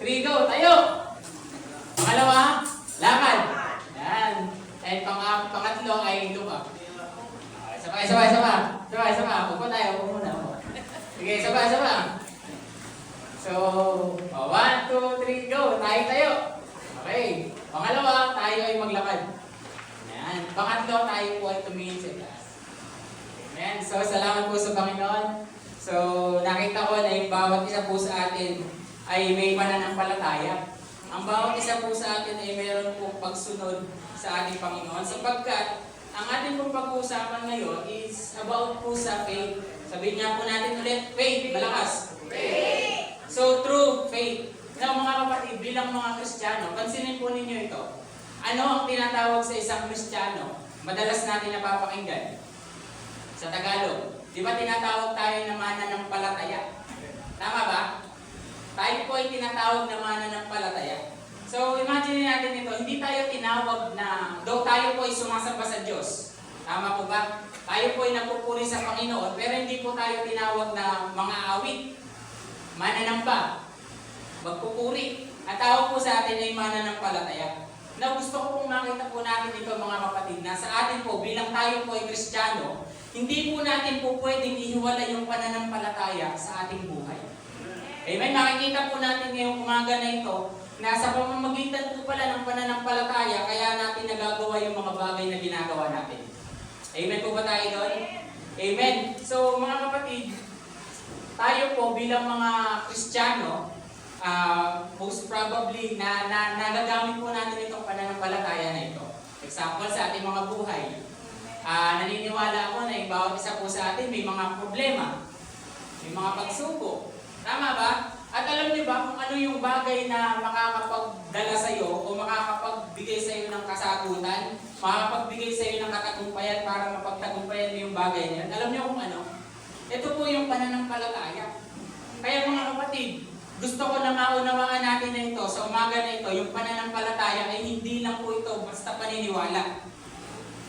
3, go! Tayo! Pangalawa, lakad. Yan. And pangatlo ay lupa. Isa pa. Upo tayo, upo muna. Sige, isa pa. So, 1, 2, 3, go! Tayo. Okay. Pangalawa, tayo ay maglakad. Yan. Pangatlo, tayo po ay tumingin sa taas. Amen. So, salamat po sa Panginoon. So, nakita ko na yung bawat isa po sa atin ay may pananampalataya. Ang bawat isa po sa atin ay mayroon pong pagsunod sa ating Panginoon. Sapagkat, ang ating pong pag-uusapan ngayon is about po sa faith. Sabihin niya po natin ulit, faith, malakas. Faith! So, true faith. Now, mga kapatid, bilang mga Kristiyano, pansinin po ninyo ito. Ano ang tinatawag sa isang Kristiyano? Madalas natin napapakinggan. Sa Tagalog, di ba tinatawag tayo na mananampalataya? Tama ba? Tayo po ay tinatawag na mananampalataya. So, imagine natin ito, hindi tayo tinawag na, though tayo po ay sumasamba sa Diyos. Tama po ba? Tayo po ay nagpupuri sa Panginoon, pero hindi po tayo tinawag na mga awit, mananamba, magpupuri. Ang tawag po sa atin ay mananampalataya. Na gusto ko pong makita po natin ito mga kapatid, na sa atin po, bilang tayo po ay Kristiyano, hindi po natin po pwedeng ihiwala yung pananampalataya sa ating buhay. Amen? Makikita po natin ngayong umaga na ito, na sa pamamagitan po pala ng pananampalataya, kaya natin nagagawa yung mga bagay na ginagawa natin. Amen po ba tayo doon? Amen. So mga kapatid, tayo po bilang mga Kristiyano, most probably nagagamit po natin itong pananampalataya na ito. Example sa ating mga buhay. Naniniwala ako na yung bawat isa po sa atin may mga problema, may mga pagsubok. Tama ba? At alam niyo ba kung ano yung bagay na makakapagdala sa iyo o makakapagbigay sa iyo ng kasagutan, makakapagbigay sa iyo ng katagumpayan para mapagtagumpayan mo yung bagay na yan? Alam niyo kung ano? Ito po yung pananampalataya. Kaya mga kapatid, gusto ko na maunawaan natin na ito, sa umaga na ito, yung pananampalataya ay hindi lang po ito basta paniniwala.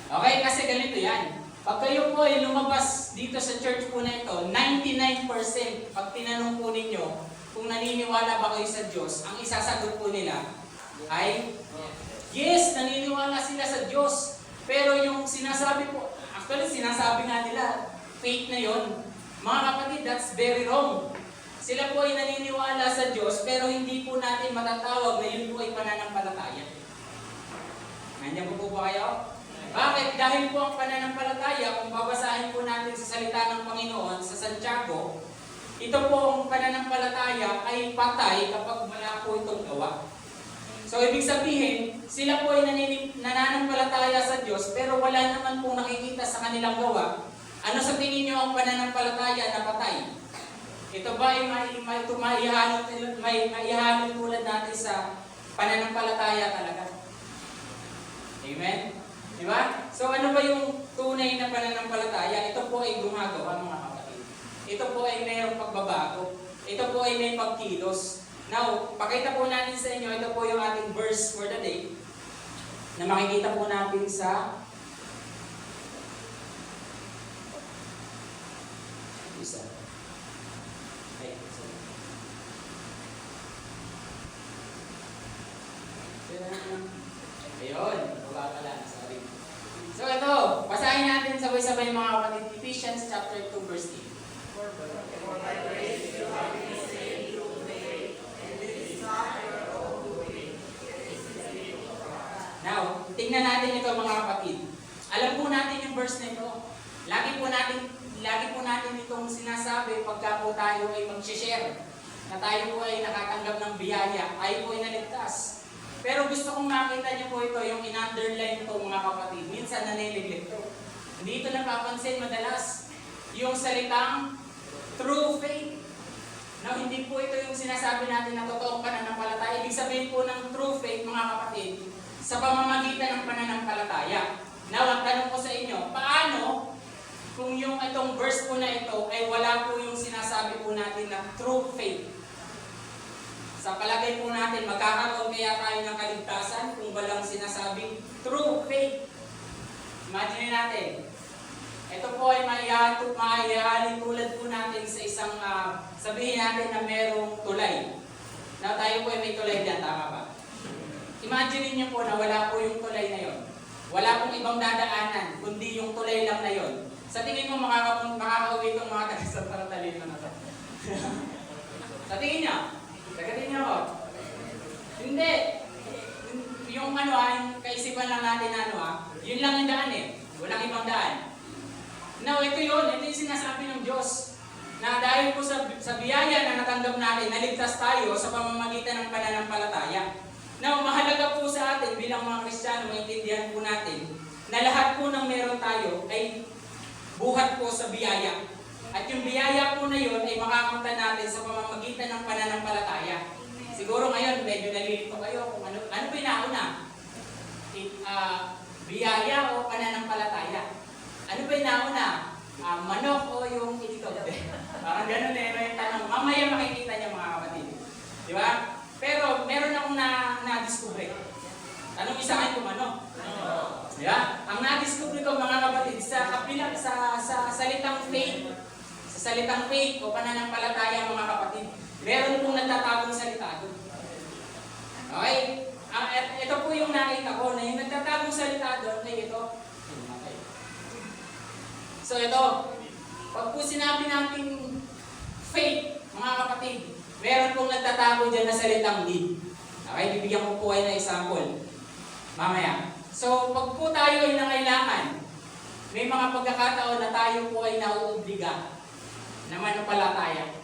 Okay? Kasi ganito yan. Pag kayo po ay lumabas dito sa church po na ito, 99% pag tinanong po ninyo kung naniniwala ba kayo sa Diyos, ang isasagot po nila ay yes, naniniwala sila sa Diyos. Pero yung sinasabi po, actually sinasabi nga nila, faith na yon. Mga kapatid, that's very wrong. Sila po ay naniniwala sa Diyos, pero hindi po natin matatawag na yun po ay pananampalataya. Nandiyan po ba kayo? Bakit? Dahil po ang pananampalataya, kung babasahin po natin sa salita ng Panginoon sa Santiago, ito po ang pananampalataya ay patay kapag wala po itong gawa. So, ibig sabihin, sila po ay nananampalataya sa Diyos, pero wala naman po nakikita sa kanilang gawa. Ano sa tingin nyo ang pananampalataya na patay? Ito ba ay maihalin tulad natin sa pananampalataya talaga? Amen? Diba? So ano ba yung tunay na pananampalataya? Ito po ay gumagawa mga kapatid. Ito po ay mayroong pagbabago. Ito po ay may pagkilos. Now, pakita po natin sa inyo, ito po yung ating verse for the day na makikita po natin sa isa. Ayun, baba pala. Sorry. So ito, basahin natin sabay-sabay mga kapatid. Ephesians chapter 2 verse 8. Now, tingnan natin ito mga kapatid. Alam po natin yung verse na ito. Lagi po natin itong sinasabi pagka po tayo ay mag-share. Na tayo po ay nakatanggap ng biyaya. Tayo po ay naligtas. Pero gusto kong makita niyo po ito, yung in-underline ko mga kapatid. Minsan naniliglit ito. Hindi ito napapansin madalas. Yung salitang true faith. Now, hindi po ito yung sinasabi natin na totoong pananampalataya. Ibig sabihin po ng true faith mga kapatid, sa pamamagitan ng pananampalataya. Now, ang tanong ko sa inyo, paano kung yung itong verse po na ito ay wala po yung sinasabi po natin na true faith? Sa palagay po natin, magkakaroon kaya tayo ng kaligtasan kung walang sinasabing true faith. Imagine natin, ito po ay maihalin tulad po natin sa isang, sabihin natin na merong tulay. Na tayo tayo po ay may tulay dyan, tama ba? Imagine niyo po na wala po yung tulay na yon. Wala pong ibang dadaanan, kundi yung tulay lang na yon. Sa tingin mo makakauwi itong mga taga-Santa Talino na to? Sa tingin niyo? Sagatin niyo ako. Hindi. Yung yung kaisipan lang natin yun lang yung daan eh. Walang ibang daan. Now, ito yung sinasabi ng Diyos. Na dahil po sa biyaya na natanggap natin, naligtas tayo sa pamamagitan ng pananampalataya. Now, mahalaga po sa atin bilang mga Kristiyano, maintindihan po natin na lahat po ng meron tayo ay buhat po sa biyaya. At yung biyaya po na yun ay makakamtan natin sa pamamagitan ng pananampalataya. Siguro ngayon, medyo nalilito kayo kung ano ba yung nauna? Biyaya o pananampalataya? Ano ba yung nauna? Manok o yung itikot? Parang ganun yung tanong. Mamaya makikita niya mga kapatid. Di ba? Pero meron akong na-discover. Tanong isa kayo kung ano? Di ba? Ang na-discover ko mga kapatid sa salitang faith. Sa salitang faith o pananampalataya mga kapatid. Meron pong nagtatagong salita doon. Okay? Ito po yung nakita ko na yung nagtatagong salita doon ay ito. So ito, pag po sinabi natin faith, mga kapatid, meron pong nagtatago dyan na salitang need. Okay, bibigyan ko po kayo ng example. Mamaya. So, pag po tayo ay nangailangan, may mga pagkakataon na tayo po ay nauobliga na manampalataya.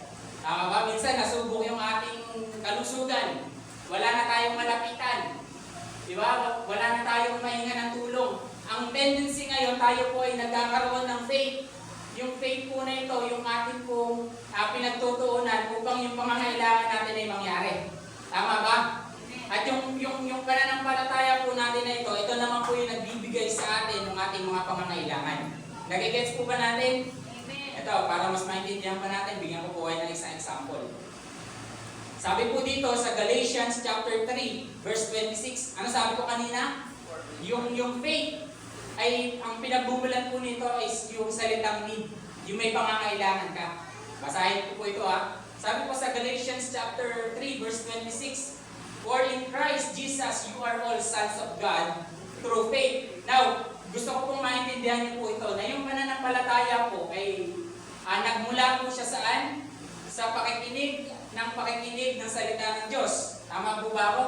Tama ba? Minsan nasubok yung ating kalusugan. Wala na tayong malapitan. Di ba? Wala na tayong mahinga ng tulong. Ang tendency ngayon, tayo po ay nagkakaroon ng faith. Yung faith po na ito, yung ating pong pinagtutuunan upang yung pangangailangan natin ay mangyari. Tama ba? At yung pananampalataya po natin na ito naman po yung nagbibigay sa atin ng ating mga pangangailangan. Nagigets po ba natin? Ito, para mas maintindihan pa natin, bigyan ko po kayo ng isang example. Sabi po dito sa Galatians chapter 3, verse 26, ano sabi ko kanina? Yung faith ay, ang pinagbumulan po nito is yung salitang need, yung may pangangailangan ka. Basahin ko po ito Sabi po sa Galatians chapter 3, verse 26, for in Christ Jesus you are all sons of God through faith. Now, gusto ko pong maintindihan niyo po ito, na yung pananampalataya po ay nagmula po siya saan? Sa pakikinig ng salita ng Diyos. Tama po ba ako?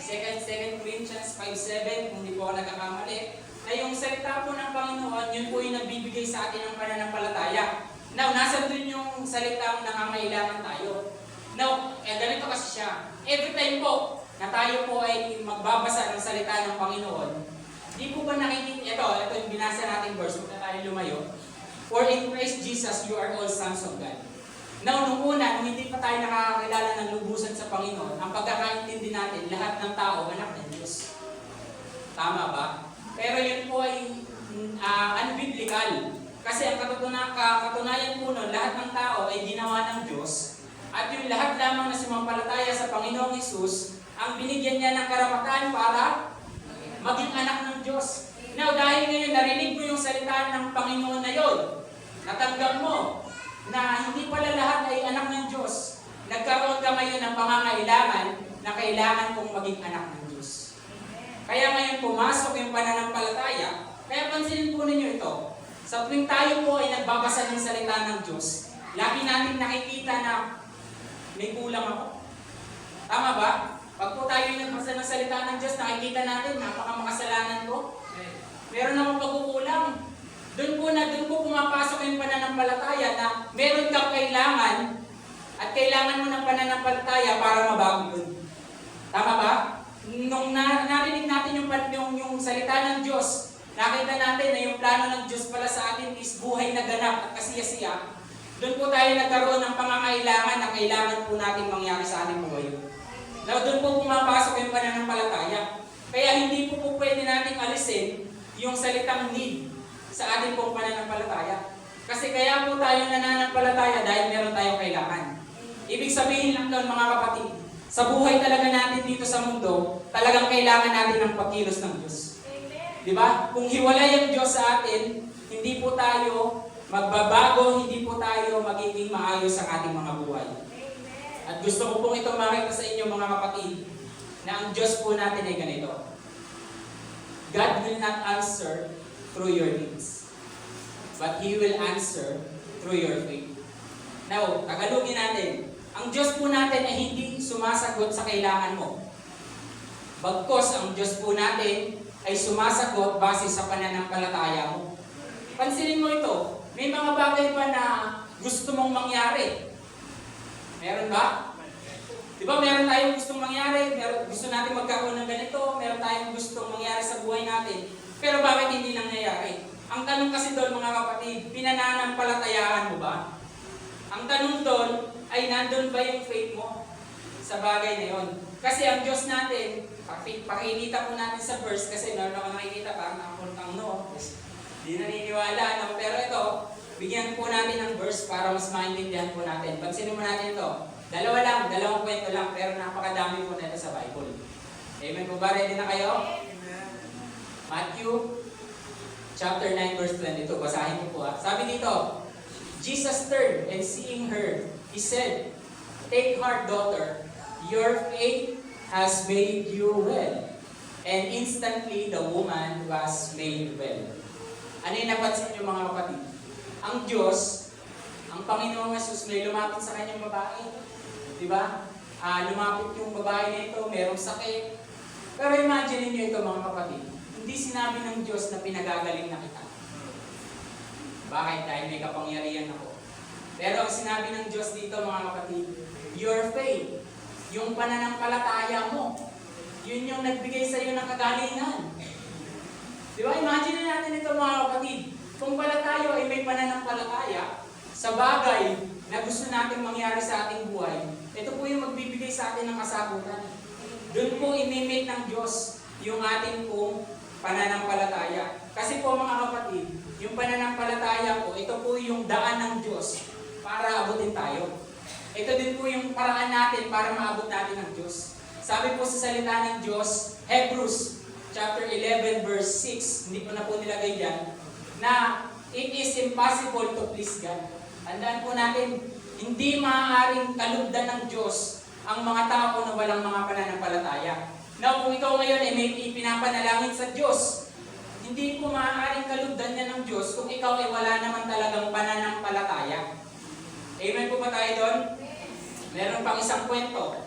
2 Corinthians 5:7, kung hindi po ako nagkakamali, na yung salita po ng Panginoon, yun po yung nagbibigay sa atin ng pananampalataya. Now, nasa dun yung salitang nangangailangan tayo. Now, ganito kasi siya. Every time po na tayo po ay magbabasa ng salita ng Panginoon, di po ba nakikita, ito yung binasa nating verse, huwag na tayo lumayo. For in Christ Jesus, you are all sons of God. Now, nung una, nung hindi pa tayo nakakakilala ng lubusan sa Panginoon, ang pagkakaintindi natin, lahat ng tao, anak ng Diyos. Tama ba? Pero yun po ay unbiblical. Kasi ang katunayan po nun, lahat ng tao ay ginawa ng Diyos. At yung lahat lamang na sumampalataya sa Panginoong Hesus, ang binigyan niya ng karapatan para maging anak ng Diyos. Now, dahil ngayon narinig mo yung salita ng Panginoon na yun, natanggap mo na hindi pala lahat ay anak ng Diyos. Nagkaroon ka ngayon ng pangangailangan na kailangan kong maging anak ng Diyos. Kaya ngayon pumasok yung pananampalataya. Kaya pansinin po ninyo ito. Sa tuwing tayo po ay nagbabasa ng salita ng Diyos, lagi natin nakikita na may kulang ako. Tama ba? Pag po tayo ay nagbasa ng salita ng Diyos, nakikita natin, napakamakasalanan ko. Meron namang pagkukulang. Doon po pumapasok yung pananampalataya na meron kang kailangan at kailangan mo ng pananampalataya para mabago yun. Tama ba? Nung narinig natin yung salita ng Diyos, nakita natin na yung plano ng Diyos pala sa atin is buhay na ganap at kasiyasiya. Doon po tayo nagkaroon ng pangangailangan na kailangan po natin mangyari sa ating buhay. Now, doon po pumapasok yung pananampalataya. Kaya hindi po pwede natin alisin yung salitang need sa ating pong pananampalataya. Kasi kaya po tayo nananampalataya dahil meron tayong kailangan. Ibig sabihin lang doon mga kapatid, sa buhay talaga natin dito sa mundo, talagang kailangan natin ng pagkilos ng Diyos. Diba? Kung hiwalay ang Diyos sa atin, hindi po tayo magbabago, hindi po tayo magiging maayos sa ating mga buhay. At gusto ko pong ito makita sa inyo mga kapatid. na ang Diyos po natin ay ganito. God will not answer through your deeds, but He will answer through your faith. Now, tagalogin natin. Ang Diyos po natin ay hindi sumasagot sa kailangan mo. Bagkos, ang Diyos po natin ay sumasagot base sa pananampalataya mo. Pansinin mo ito, may mga bagay pa na gusto mong mangyari. Meron ba? Di ba meron tayong gustong mangyari, gusto natin magkaroon ng ganito, meron tayong gustong mangyari sa buhay natin. Pero bakit hindi nangyayari? Ang tanong kasi doon mga kapatid, pinananampalatayaan mo ba? Ang tanong doon ay nandun ba yung faith mo sa bagay na yon? Kasi ang Diyos natin, pakikita po natin sa verse, kasi meron ako nakikita parang nakapuntang no. Hindi naniniwala, no? Pero ito, bigyan po natin ng verse para mas maintindihan po natin. Pansinin mo natin ito. Dalawang kwento lang, pero napakadami po nito sa Bible. Amen po ba? Ready na kayo? Amen. Matthew chapter 9 verse 22. Basahin ko po ha. Sabi dito, Jesus turned and seeing her, He said, "Take heart, daughter, your faith has made you well." And instantly the woman was made well. Ano yung napansin niyo mga kapatid? Ang Diyos, ang Panginoong Jesus, may lumapit sa kanyang babae. Diba? Lumapit yung babae na ito, merong sakit. Pero imagine niyo ito mga kapatid. Hindi sinabi ng Diyos na pinagagaling na kita. Bakit? Dahil may kapangyarihan ako. Pero ang sinabi ng Diyos dito mga kapatid, your faith, yung pananampalataya mo, yun yung nagbigay sa iyo ng kagalingan. Diba? Imagine natin ito mga kapatid. Kung pala tayo ay may pananampalataya sa bagay na gusto natin mangyari sa ating buhay, ito po yung magbibigay sa atin ng kasagutan. Doon po imimit ng Diyos yung ating pong pananampalataya. Kasi po mga kapatid, yung pananampalataya po, ito po yung daan ng Diyos para abutin tayo. Ito din po yung paraan natin para maabot natin ng Diyos. Sabi po sa salita ng Diyos, Hebrews chapter 11 verse 6, hindi ko na po nilagay dyan, na it is impossible to please God. Tandaan po natin, hindi maaaring kalugdan ng Diyos ang mga tao na walang mga pananampalataya. Now, kung ikaw ngayon ay may ipinapanalangin sa Diyos, hindi po maaaring kalugdan niya ng Diyos kung ikaw ay wala naman talagang pananampalataya. Amen po ba tayo doon? Meron pang isang kwento.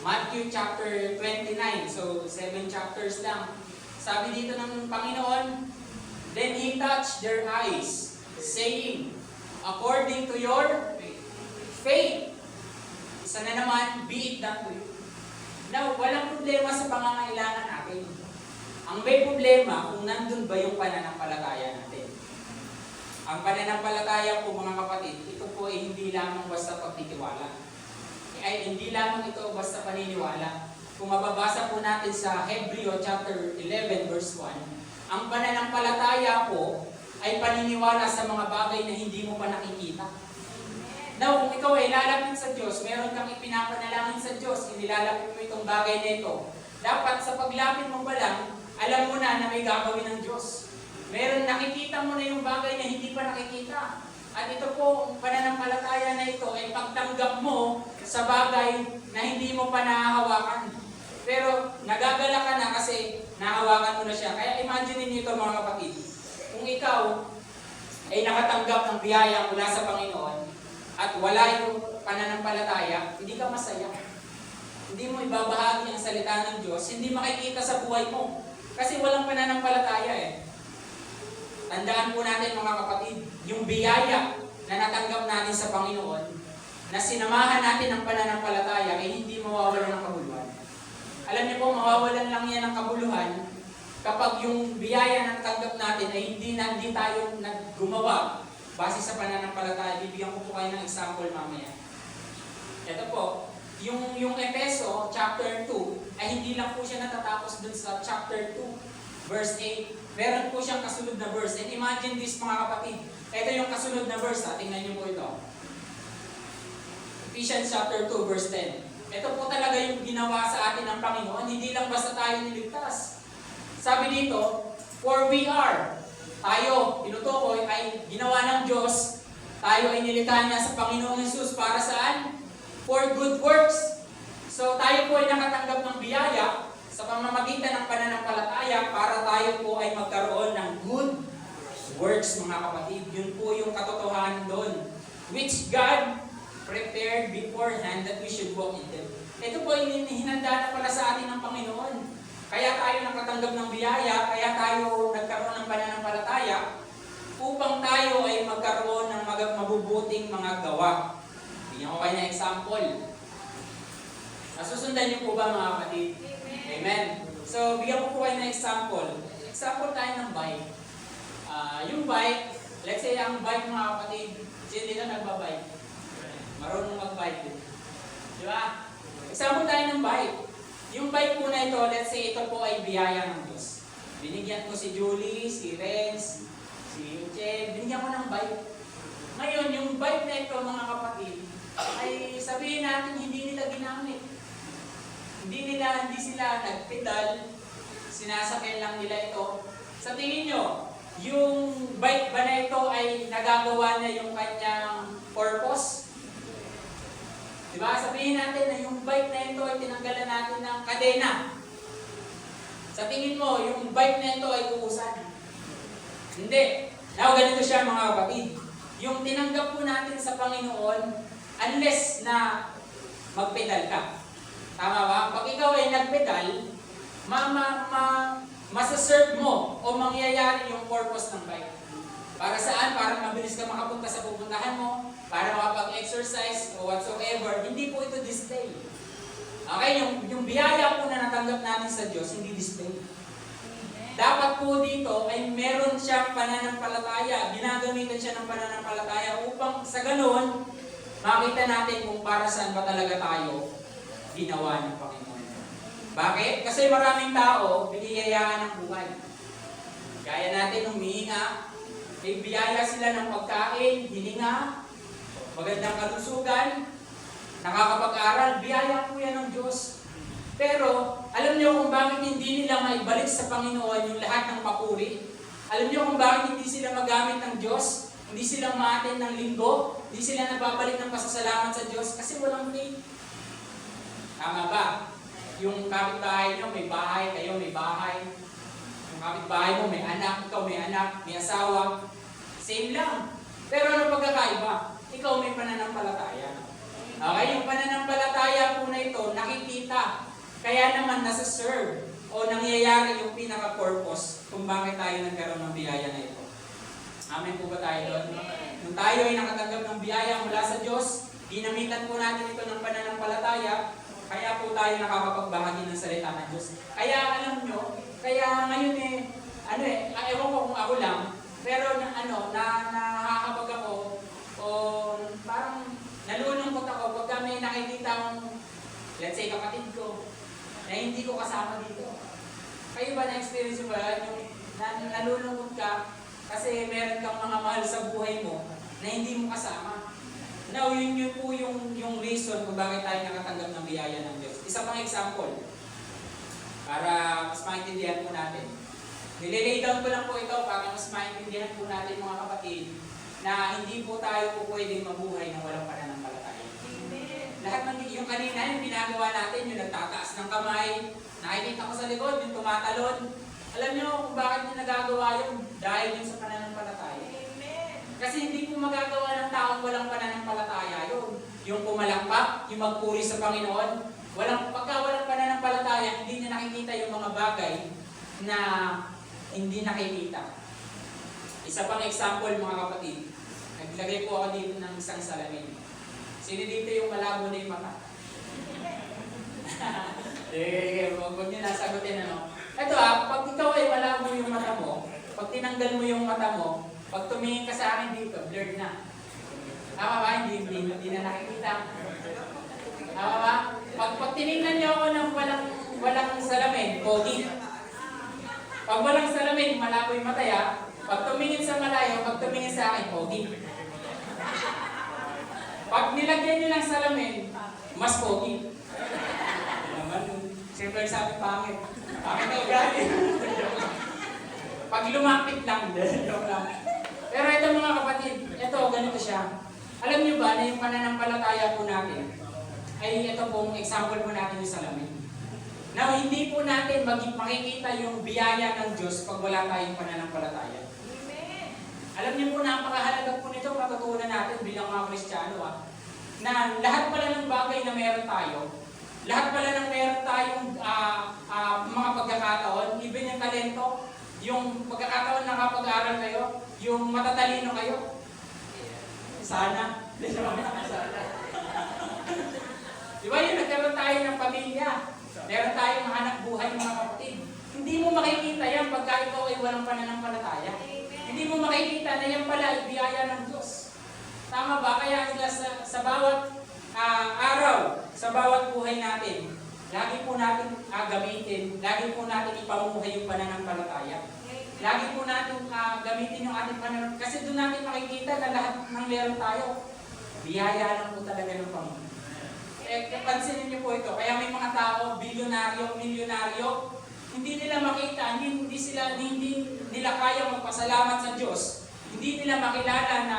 Matthew chapter 29, so 7 chapters lang. Sabi dito ng Panginoon, "Then He touched their eyes, saying, according to your faith." Isa na naman, "Be it done to you." Now, walang problema sa pangangailangan natin. Ang may problema kung nandun ba yung pananampalataya natin. Ang pananampalataya po mga kapatid, ito po ay hindi lamang basta pagtitiwala. Ay hindi lamang ito basta paniniwala. Kung mababasa po natin sa Hebreo chapter 11 verse 1, ang pananampalataya po ay paniniwala sa mga bagay na hindi mo pa nakikita. Now, kung ikaw ay lalapit sa Diyos, meron kang ipinapanalangin sa Diyos, inilalapit mo itong bagay na ito, dapat sa paglapit mo pa lang, alam mo na may gagawin ng Diyos. Meron, nakikita mo na yung bagay na hindi pa nakikita. At ito po, pananampalataya na ito ay pagtanggap mo sa bagay na hindi mo pa nahahawakan. Pero nagagala ka na kasi nahawakan mo na siya. Kaya imagine niyo ito mga kapatid. Kung ikaw ay nakatanggap ng biyaya mula sa Panginoon at wala yung pananampalataya, hindi ka masaya. Hindi mo ibabahagi ang salita ng Diyos, hindi makikita sa buhay mo. Kasi walang pananampalataya eh. Tandaan po natin mga kapatid, yung biyaya na natanggap natin sa Panginoon, na sinamahan natin ng pananampalataya, ay hindi mawawalan ng kabuluhan. Alam niyo po, mawawalan lang yan ng kabuluhan kapag yung biyaya na natanggap natin ay hindi tayo naggumawa base sa pananampalataya. Bibigyan ko po kayo ng example mamaya. Ito po, yung Efeso chapter 2, ay hindi lang po siya natatapos dun sa chapter 2. Verse 8, meron po siyang kasunod na verse. And imagine this mga kapatid. Ito yung kasunod na verse. Tingnan niyo po ito. Ephesians chapter 2 verse 10. Ito po talaga yung ginawa sa atin ng Panginoon. Hindi lang basta tayo niligtas. Sabi dito, for we are. Tayo, tinutukoy, ay ginawa ng Diyos. Tayo ay nilikha niya sa Panginoong Jesus para saan? For good works. So tayo po ay nakatanggap ng biyaya sa pamamagitan ng pananampalataya para tayo po ay magkaroon ng good works, mga kapatid. Yun po yung katotohanan doon. Which God prepared beforehand that we should walk in them. Ito po ay hinanda na pala sa atin ng Panginoon. Kaya tayo nakatanggap ng biyaya, kaya tayo nagkaroon ng pananampalataya upang tayo ay magkaroon ng mabubuting mga gawa. Bigyan ko kayo ng example. Nasusundan niyo po ba, mga kapatid? Amen. So, bigyan ko po kayo ng example. Example tayo ng bike. Yung bike, let's say ang bike, mga kapatid, sino dito nagbabike? Marunong mag-bike. Di ba? Example tayo ng bike. Yung bike po na ito, let's say ito po ay biyaya ng Diyos. Binigyan ko si Julie, si Renz, si Uche, binigyan ko ng bike. Ngayon, yung bike na ito, mga kapatid, ay sabihin natin hindi nila ginamit. Hindi sila nagpedal, sinasakyan lang nila ito. Sa tingin nyo, yung bike ba na ito ay nagagawa na yung kanyang purpose? Diba? Sabihin natin na yung bike na ito ay tinanggalan natin ng kadena. Sa tingin mo, yung bike na ito ay uusan? Hindi. Now, ganito siya, mga kapatid. Yung tinanggap po natin sa Panginoon, unless na magpedal ka. Tama ba? Pag ikaw ay nagpedal, masaserve mo o mangyayari yung purpose ng bike. Para saan? Para mabilis ka makapunta sa pupuntahan mo, para makapag-exercise o whatsoever. Hindi po ito display. Okay? Yung biyaya po na natanggap natin sa Diyos, hindi display. Dapat po dito ay meron siyang pananampalataya. Ginagamitan siya ng pananampalataya upang sa ganun, makita natin kung para saan ba talaga tayo ginawa ng Panginoon. Bakit? Kasi maraming tao biniyayaan ng buhay. Gaya natin humihinga, may biyaya sila ng pagkain, hininga, magandang kalusugan, nakakapag-aral, biyaya po yan ng Diyos. Pero, alam niyo kung bakit hindi nila maibalik sa Panginoon yung lahat ng papuri? Alam niyo kung bakit hindi sila magamit ng Diyos? Hindi sila ma-attend ng linggo? Hindi sila nagbabalik ng pasasalamat sa Diyos? Kasi walang faith. Tama ba? Yung kapitbahay niyo, may bahay, kayo may bahay. Yung kapitbahay mo, may anak, ikaw may anak, may asawa. Same lang. Pero ano pagkakaiba? Ikaw may pananampalataya. Okay? Yung pananampalataya po na ito, nakikita. Kaya naman nasa-serve o nangyayari yung pinaka-purpose kung bakit tayo nagkaroon ng biyaya na ito. Amen po ba tayo doon? Nung tayo ay nakatanggap ng biyaya mula sa Diyos, ginamitan po natin ito ng pananampalataya, kaya po tayo nakakapagbahagi ng salita ng Diyos. Kaya alam nyo, kaya ngayon ewan ko kung ako lang, pero nakakapag ako, o parang nalulungkot ako pagka may nakikita akong, let's say, kapatid ko, na hindi ko kasama dito. Kayo ba na-experience mo ba yung nalulungkot ka kasi meron kang mga mahal sa buhay mo na hindi mo kasama? Now, yun po yung reason kung bakit tayo nakatanggap ng biyaya ng Diyos. Isa pang example, para mas maintindihan po natin. Nililay down ko lang po ito para mas maintindihan po natin, mga kapatid, na hindi po tayo po pwedeng mabuhay ng walang pananampalataya. Lahat ng yung kanina, yung ginagawa natin, yung nagtataas ng kamay, nakikita ko sa likod, yung tumatalon. Alam niyo kung bakit niyo nagagawa yun? Dahil yun sa pananampalataya. Kasi hindi po magagawa ng taong walang pananampalataya yun. Yung pumalakpak, yung magpuri sa Panginoon. Pagka walang pananampalataya, hindi niya nakikita yung mga bagay na hindi nakikita. Isa pang example, mga kapatid. Naglagay po ako dito ng isang salamin. Sino dito yung malabo na yung mata? Huwag niyo nasagutin ano. Ito pag ikaw ay malabo yung mata mo, pag tinanggal mo yung mata mo, pag tumingin ka sa akin dito, blurred na. Tama ba? Hindi na nakikita. Tama ba? Pag tinignan niyo ako ng walang salamin, pogi. Pag walang salamin, malabo yung mataya. Pag tumingin sa malayo, pag tumingin sa akin, pogi. Pag nilagyan niyo ng salamin, mas pogi. Siyempre sabi pangit. Pangit daw galing. Pag lumapit lang, joke lang. Pero ito, mga kapatid, ito, ganito siya. Alam niyo ba na yung pananampalataya po natin, ay ito pong example po natin yung salamin. Now, hindi po natin makikita yung biyaya ng Diyos pag wala tayong pananampalataya. Amen. Alam niyo po, napakahalaga po nito matutunan natin bilang mga Kristiyano, na lahat pala ng bagay na meron tayo, lahat pala ng meron tayong mga pagkakataon, even yung talento, yung pagkakataon na nakapag-aral kayo, yung matatalino kayo, sana. Di ba yung nagkaroon tayo ng pamilya, meron tayong hanap buhay mga kapatid. Hindi mo makikita yan pagka ikaw ay walang pananampalataya. Hindi mo makikita na yan pala ay biyaya ng Diyos. Tama ba? Kaya sa bawat araw, sa bawat buhay natin, lagi po natin gamitin, lagi po natin ipamuhay yung pananampalataya. Lagi po natin gamitin yung ating pananampalataya. Kasi doon natin makikita na lahat ng meron tayo, biyaya lang po talaga ng Panginoon. Pansinin niyo po ito, kaya may mga tao, bilyonaryo, milyonaryo, hindi nila makita, hindi nila kaya magpasalamat sa Diyos. Hindi nila makilala na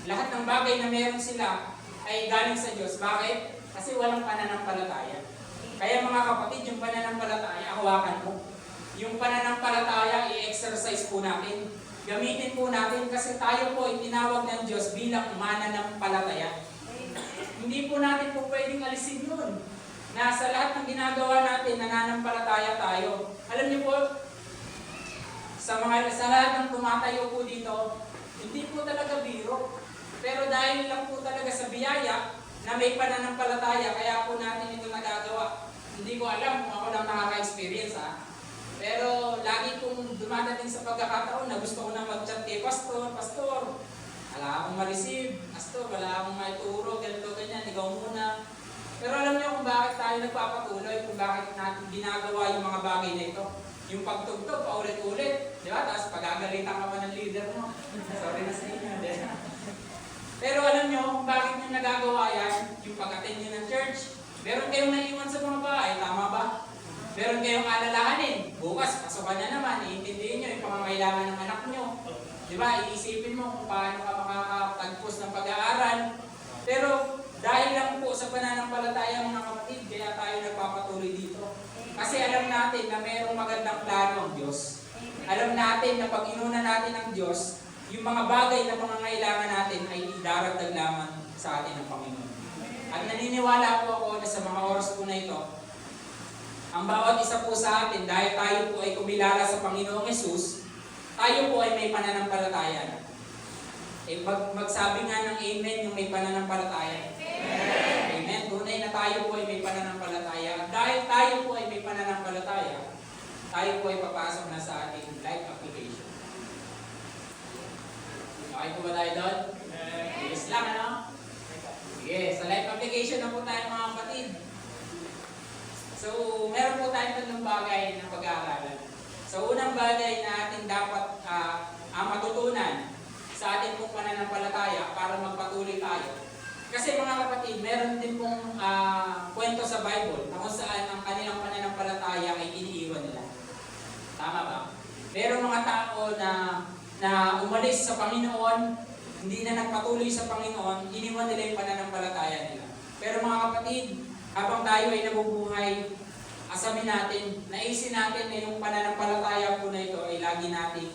lahat ng bagay na meron sila ay galing sa Diyos. Bakit? Kasi walang pananampalataya. Kaya mga kapatid, yung pananampalataya, hawakan mo. Yung pananampalataya, i-exercise po natin. Gamitin po natin kasi tayo po ay tinawag ng Diyos bilang mananampalataya. Hindi po natin po pwedeng alisin yun. Na sa lahat ng ginagawa natin, nananampalataya tayo. Alam niyo po, sa lahat ng tumatayo po dito, hindi po talaga biro. Pero dahil lang po talaga sa biyaya na may pananampalataya, kaya po natin ito nagagawa. Hindi ko alam kung ako lang nakaka-experience Pero lagi pong dumadating sa pagkakataon na gusto ko na mag-chat kay Pastor, wala akong ma-receive, Pastor, wala akong maituro, ganito, ganyan, ikaw muna. Pero alam niyo kung bakit tayo nagpapatuloy, kung bakit natin ginagawa yung mga bagay na ito. Yung pagtugtog, paulit-ulit, di ba? Tapos pagagalitan ka pa ng leader mo. Sorry na sa inyo, di ba? Pero alam niyo kung bakit nyo nagagawa yan, yung pag-attend nyo ng church. Meron kayong naiwan sa mga bahay, tama ba? Meron kayong alalahanin, bukas, pasukan na naman, iintindihin nyo yung pangangailangan ng anak nyo. Di ba? Iisipin mo kung paano ka makakatagpos ng pag-aaral. Pero dahil lang po sa pananampalataya mga kapatid, kaya tayo nagpapatuloy dito. Kasi alam natin na mayroong magandang plano ang Diyos. Alam natin na pag inuna natin ang Diyos, yung mga bagay na pangangailangan natin ay idaragdag lamang sa atin ng Panginoon. At naniniwala po ako na sa mga oras po na ito, ang bawat isa po sa atin, dahil tayo po ay kumilala sa Panginoong Hesus, tayo po ay may pananampalataya na. Magsabi nga ng amen yung may pananampalataya. Amen. Tunay na tayo po ay may pananampalataya. At dahil tayo po ay may pananampalataya, tayo po ay papasok na sa ating life application. Okay po ba tayo doon? Yes lang, ano? Sige, sa life application na po tayo mga kapatid. So, meron po tayong tatlong bagay na pag-aaralan. So, unang bagay na ating dapat matutunan sa ating pong pananampalataya para magpatuloy tayo. Kasi mga kapatid, meron din pong kwento sa Bible na kung saan ang kanilang pananampalataya ay iniiwan nila. Tama ba? Meron mga tao na umalis sa Panginoon, hindi na nagpatuloy sa Panginoon, iniwan nila yung pananampalataya nila. Pero mga kapatid, habang tayo ay nabubuhay, asamin natin, naisin natin na yung pananampalataya po na ito ay lagi nating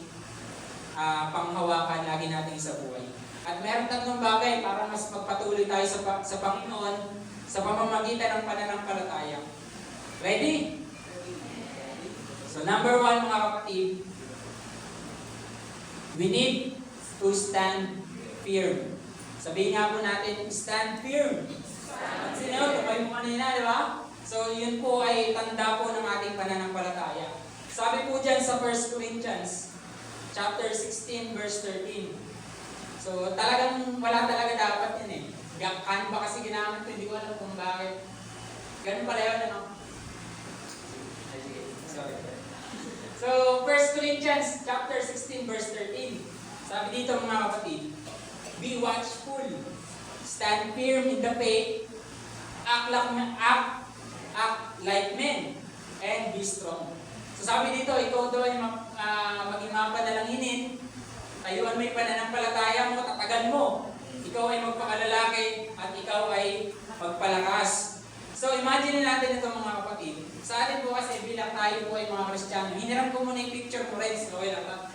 panghawakan, lagi nating sa buhay. At meron tatlong bagay para mas magpatuloy tayo sa Panginoon sa pamamagitan ng pananampalataya. Ready? So number 1 mga kapatid, we need to stand firm. Sabihin nga po natin, stand firm. Sino? Tabay mo kanina, di ba? So, yun po ay tanda po ng ating pananampalataya. Sabi po dyan sa 1 Corinthians, chapter 16, verse 13. So, talagang wala talaga dapat yun Kan ba kasi ginamit ko, hindi ko alam kung bakit. Ganun pala yun, ano? Sorry. So, 1 Corinthians, chapter 16, verse 13. Sabi dito mga kapatid, be watchful, stand firm in the faith, act like men, and be strong. So sabi dito, ikaw daw ay maging mapanalanginin, tayuan mo yung pananampalataya mo, tatagan mo. Ikaw ay magpakalalaki at ikaw ay magpalakas. So imagine natin ito mga kapatid. Sa atin po kasi bilang tayo po ay mga Kristiyano, hiniram ko muna yung picture ko rin. Okay lang ba?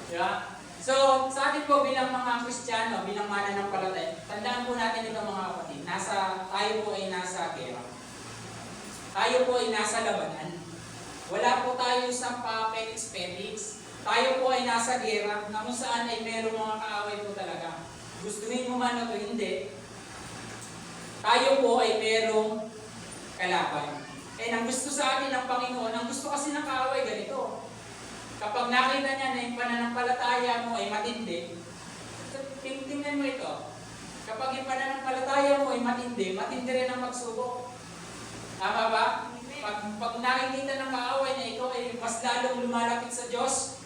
Diba? So sa atin po bilang mga Kristiyano, bilang mananampalataya, tandaan po natin ito mga kapatid. Tayo po ay nasa gera. Tayo po ay nasa labanan. Wala po tayo sa papetiks-petiks. Tayo po ay nasa gera na kung saan ay merong mga kaaway po talaga. Gustuhin mo man o hindi, tayo po ay merong kalaban. Eh, ang gusto sa atin ng Panginoon, ang gusto kasi ng kaaway ganito. Kapag nakita niya na yung pananampalataya mo ay matindi, tingnan mo ito. Kapag yung pananampalataya mo ay matindi, matindi rin ang pagsubok. Tama ba? Pag nakikita ng kaaway na ikaw ay mas lalong lumalapit sa Diyos,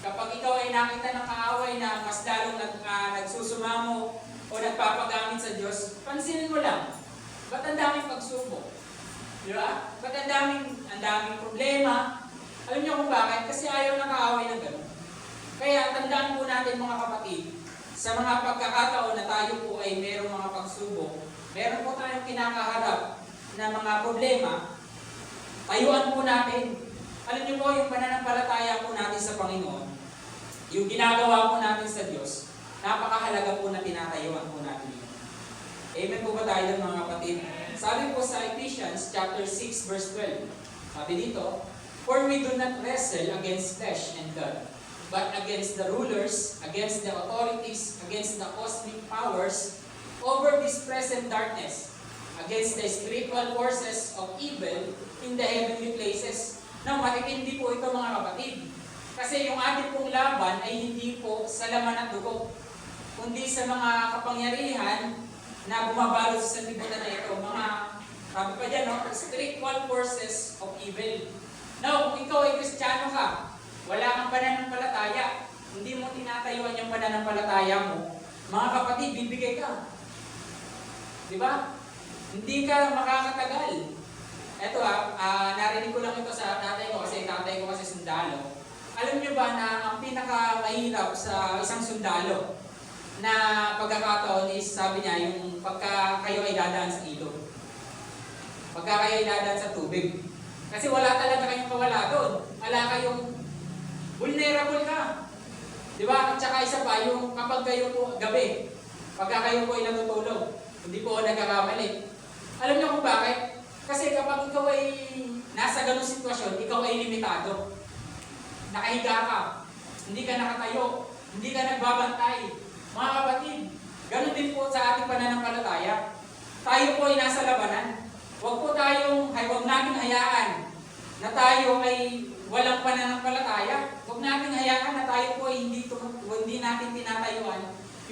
kapag ikaw ay nakita ng kaaway na mas lalong nagsusumamo o nagpapagamit sa Diyos, pansinin mo lang, ba't ang daming pagsubok? Di ba? Ba't ang daming problema? Alam niyo kung bakit? Kasi ayaw ng kaaway ng gano'n. Kaya tandaan po natin mga kapatid, sa mga pagkakataon na tayo po ay merong mga pagsubok, meron po tayong kinakaharap na mga problema, tayuan po natin. Alam niyo po, yung pananampalataya po natin sa Panginoon, yung ginagawa po natin sa Diyos, napakahalaga po na tinatayuan po natin yun. Amen po ba tayo mga kapatid? Sabi po sa Ephesians chapter 6 verse 12, sabi dito, "For we do not wrestle against flesh and blood, but against the rulers, against the authorities, against the cosmic powers, over this present darkness, against the spiritual forces of evil in the heavenly places." Now, matitindi po ito mga kapatid. Kasi yung ating pong laban ay hindi po sa laman at dugo, kundi sa mga kapangyarihan na bumabalot sa sanlibutan na ito. Mga, sabi pa dyan, no? Spiritual forces of evil. Now, kung ikaw ay Kristiyano ka, wala kang pananampalataya, hindi mo tinatayuan yung pananampalataya mo, mga kapatid, bibigay ka. Di ba? Hindi ka makakatagal. Ito narinig ko lang ito sa tatay ko kasi sundalo. Alam niyo ba na ang pinakamahirap sa isang sundalo na pagkakataon is, sabi niya, yung pagka kayo ay dadaan sa ilog. Pagka kayo ay dadaan sa tubig. Kasi wala talaga kayong kawala doon. Wala kayong vulnerable ka. Di ba? At saka isa pa, yung kapag kayo po gabi, pagka kayo po ay natutulog, hindi po ako nagkakamali. Alam niyo kung bakit? Kasi kapag ikaw ay nasa ganung sitwasyon, ikaw ay limitado. Nakahiga ka, hindi ka nakatayo, hindi ka nagbabantay. Mga kapatid, ganun din po sa ating pananampalataya. Tayo po ay nasa labanan. Huwag natin hayaan na tayo ay walang pananampalataya. Huwag natin hayaan na tayo po ay hindi natin tinatayuan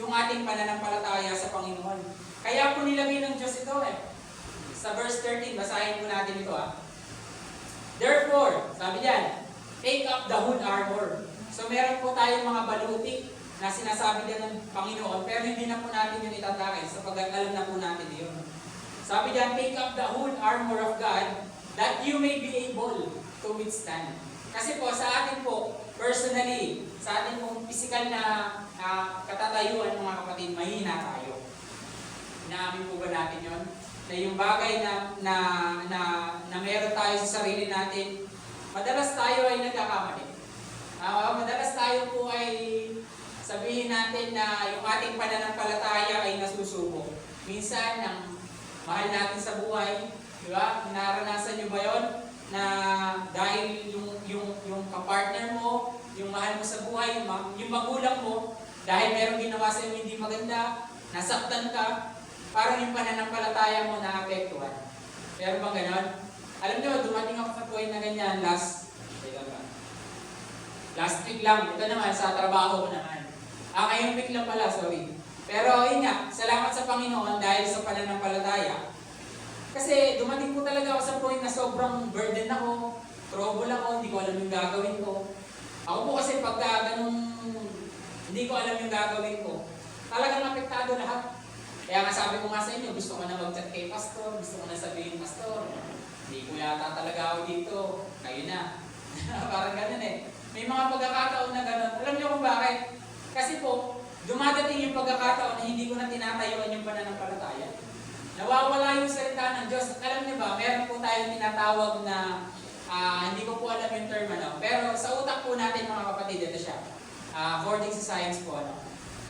yung ating pananampalataya sa Panginoon. Kaya po nilagay ng Diyos ito Sa verse 13, basahin po natin ito Therefore, sabi diyan, take up the whole armor. So meron po tayong mga balutik na sinasabi din ng Panginoon, pero hindi na po natin yun itatake sapagkat alam na po natin yun. Sabi diyan, take up the whole armor of God that you may be able to withstand. Kasi po sa atin po, personally, sa atin pong physical na katatayuan mga kapatid, mahina tayo. Inaamin po ba natin yun? Na yung bagay na meron tayo sa sarili natin, madalas tayo ay nagkakamali. Madalas tayo po ay sabihin natin na yung ating pananampalataya ay nasusubok. Minsan, ang mahal natin sa buhay, di ba? Naranasan nyo ba yun? Na dahil yung kapartner mo, yung mahal mo sa buhay, yung magulang mo, dahil meron ginawa sa inyo hindi maganda, nasaktan ka, parang yung pananampalataya mo naapektuhan. Pero bang ganon? Alam nyo, dumating ako sa point na ganyan last week lang. Ito naman, sa trabaho ko naman. Ngayong week lang pala, sorry. Pero yun nga, salamat sa Panginoon dahil sa pananampalataya. Kasi dumating po talaga ako sa point na sobrang burden ako, trouble ako, hindi ko alam yung gagawin ko. Ako po kasi pagka ganun, hindi ko alam yung gagawin ko, talagang apektado lahat. Kaya nga sabi ko nga sa inyo, gusto ko na mag-chat kay Pastor, gusto ko na sabihin, Pastor, hindi ko yata talaga ako dito, kayo na. Parang ganun May mga pagkakataon na ganun. Alam niyo kung bakit? Kasi po, dumadating yung pagkakataon na hindi ko na tinatayuan yung pananampalataya. Nawawala yung salita ng Diyos. At alam niyo ba, meron po tayong tinatawag na, hindi ko po alam yung term pero sa utak po natin mga kapatid, ito siya. According sa science po,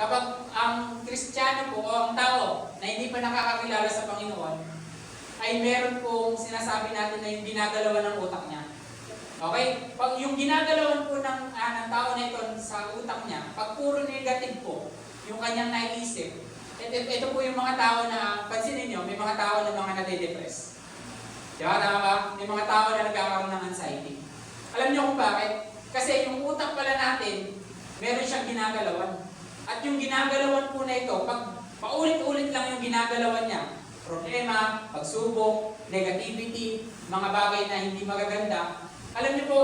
kapag ang Kristiyano po o ang tao na hindi pa nakakakilala sa Panginoon, ay meron pong sinasabi natin na yung ginagalawan ng utak niya. Okay? Pag yung ginagalawan po ng tao na ito sa utak niya, pag puro negative po, yung kanyang naiisip, ito po yung mga tao na, pansinin nyo, may mga tao na mga nade-depress. Diba? Tama ba? May mga tao na nagkakaroon ng anxiety. Alam niyo kung bakit? Kasi yung utak pala natin, meron siyang ginagalawan. At yung ginagalawan po na ito, pag paulit-ulit lang yung ginagalawan niya, problema, pagsubok, negativity, mga bagay na hindi magaganda, alam niyo po,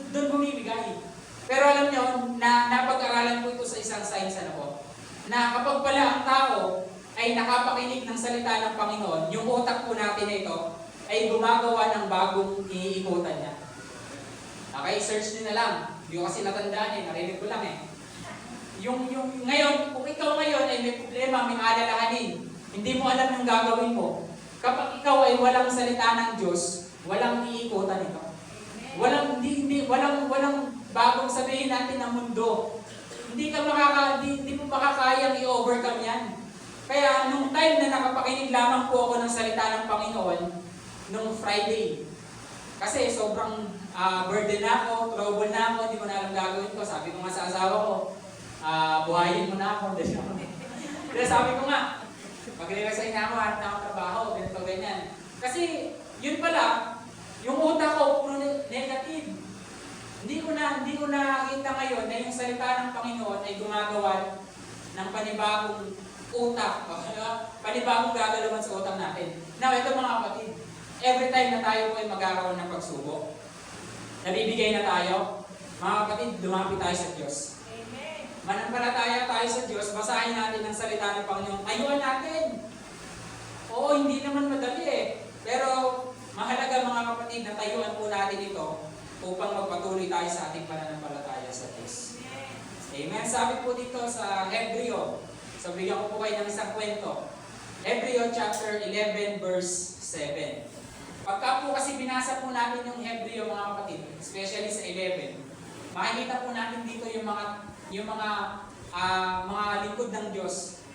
doon bumibigay. Pero alam niyo, na napag-aralan po ito sa isang science po, na kapag pala ang tao ay nakapakinig ng salita ng Panginoon, yung utak po natin na ito ay gumagawa ng bagong iikutan niya. Okay, search niyo na lang. Hindi ko kasi natandaan narinig ko lang Yung ngayon, kung ikaw ngayon ay may problema, may alalahanin, hindi mo alam yung gagawin mo. Kapag ikaw ay walang salita ng Diyos, walang iikutan ito. Walang bagong sabihin natin ng mundo. Hindi mo makakayang i-overcome yan. Kaya nung time na nakapakinig lamang po ako ng salita ng Panginoon, nung Friday, kasi sobrang burden na ako, trouble na ako, hindi ko na alam gagawin ko. Sabi ko nga sa asawa ko, buhayin mo na ako. Kaya sabi ko nga, mag-resign na ako, hanap na ako trabaho, ganito, ganyan. Kasi yun pala, yung utak ko puro negative. Hindi ko nakita ngayon na yung salita ng Panginoon ay gumagawa ng panibagong utak. Panibagong gagalawan sa utak natin. Now, ito mga kapatid, every time na tayo po ay magkakaroon ng pagsubok, nabibigay na tayo, mga kapatid, lumapit tayo sa Diyos. Amen. Manampalataya tayo sa Diyos, basahin natin ang salita ng Panginoon, ayuan natin. Oo, hindi naman madali pero mahalaga mga kapatid na tayuan po natin ito upang magpatuloy tayo sa ating pananampalataya sa Diyos. Amen. Sabi po dito sa Hebreo, so bigyan ko po kayo ng isang kwento. Hebreo chapter 11 verse 7. Pagka po kasi binasa po natin yung Hebreo mga kapatid, especially sa 11, makikita po natin dito yung mga lingkod ng Diyos.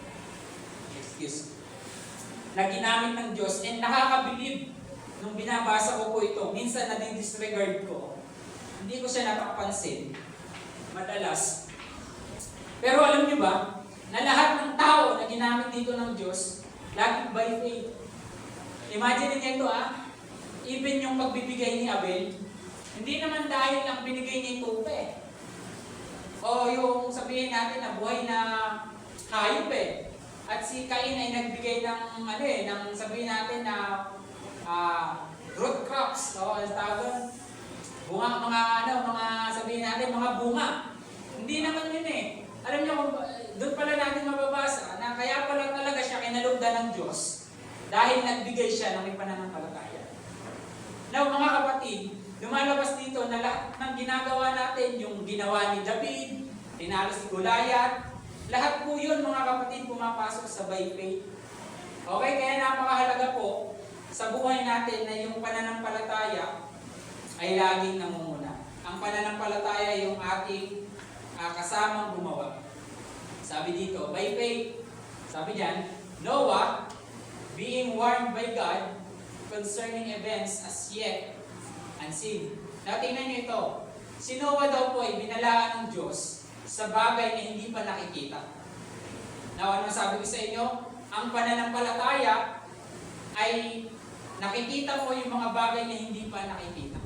Na ginamit ng Diyos and nakakabilib nung binabasa ko po ito. Minsan nadi-disregard ko. Hindi ko siya napapansin. Madalas. Pero alam niyo ba, na lahat ng tao na ginamit dito ng Diyos, laging by faith. Imagine niyo ito even yung pagbibigay ni Abel, hindi naman dahil lang binigay niya yung tupe. O yung sabihin natin na buhay na hayop At si Cain ay nagbigay ng sabihin natin na root crops, tawag bunga, mga sabihin natin, mga bunga. Hindi naman yun Alam niyo, doon pala natin mababasa na kaya pala talaga siya kinalugdan ng Diyos dahil nagbigay siya ng may pananampalataya. Now, mga kapatid, lumalabas dito na lahat ng ginagawa natin, yung ginawa ni David, tinalo si Goliath, lahat po yun, mga kapatid, pumapasok sa by faith. Okay, kaya napakahalaga po sa buhay natin na yung pananampalataya ay laging namumuna. Ang pananampalataya yung ating kasamang gumawa. Sabi dito, by faith, sabi diyan, Noah, being warned by God concerning events as yet unseen. Now, tingnan niyo ito. Si Noah daw po ay binalaan ng Diyos sa bagay na hindi pa nakikita. Now, ano sabi ko sa inyo? Ang pananampalataya ay nakikita mo yung mga bagay na hindi pa nakikita.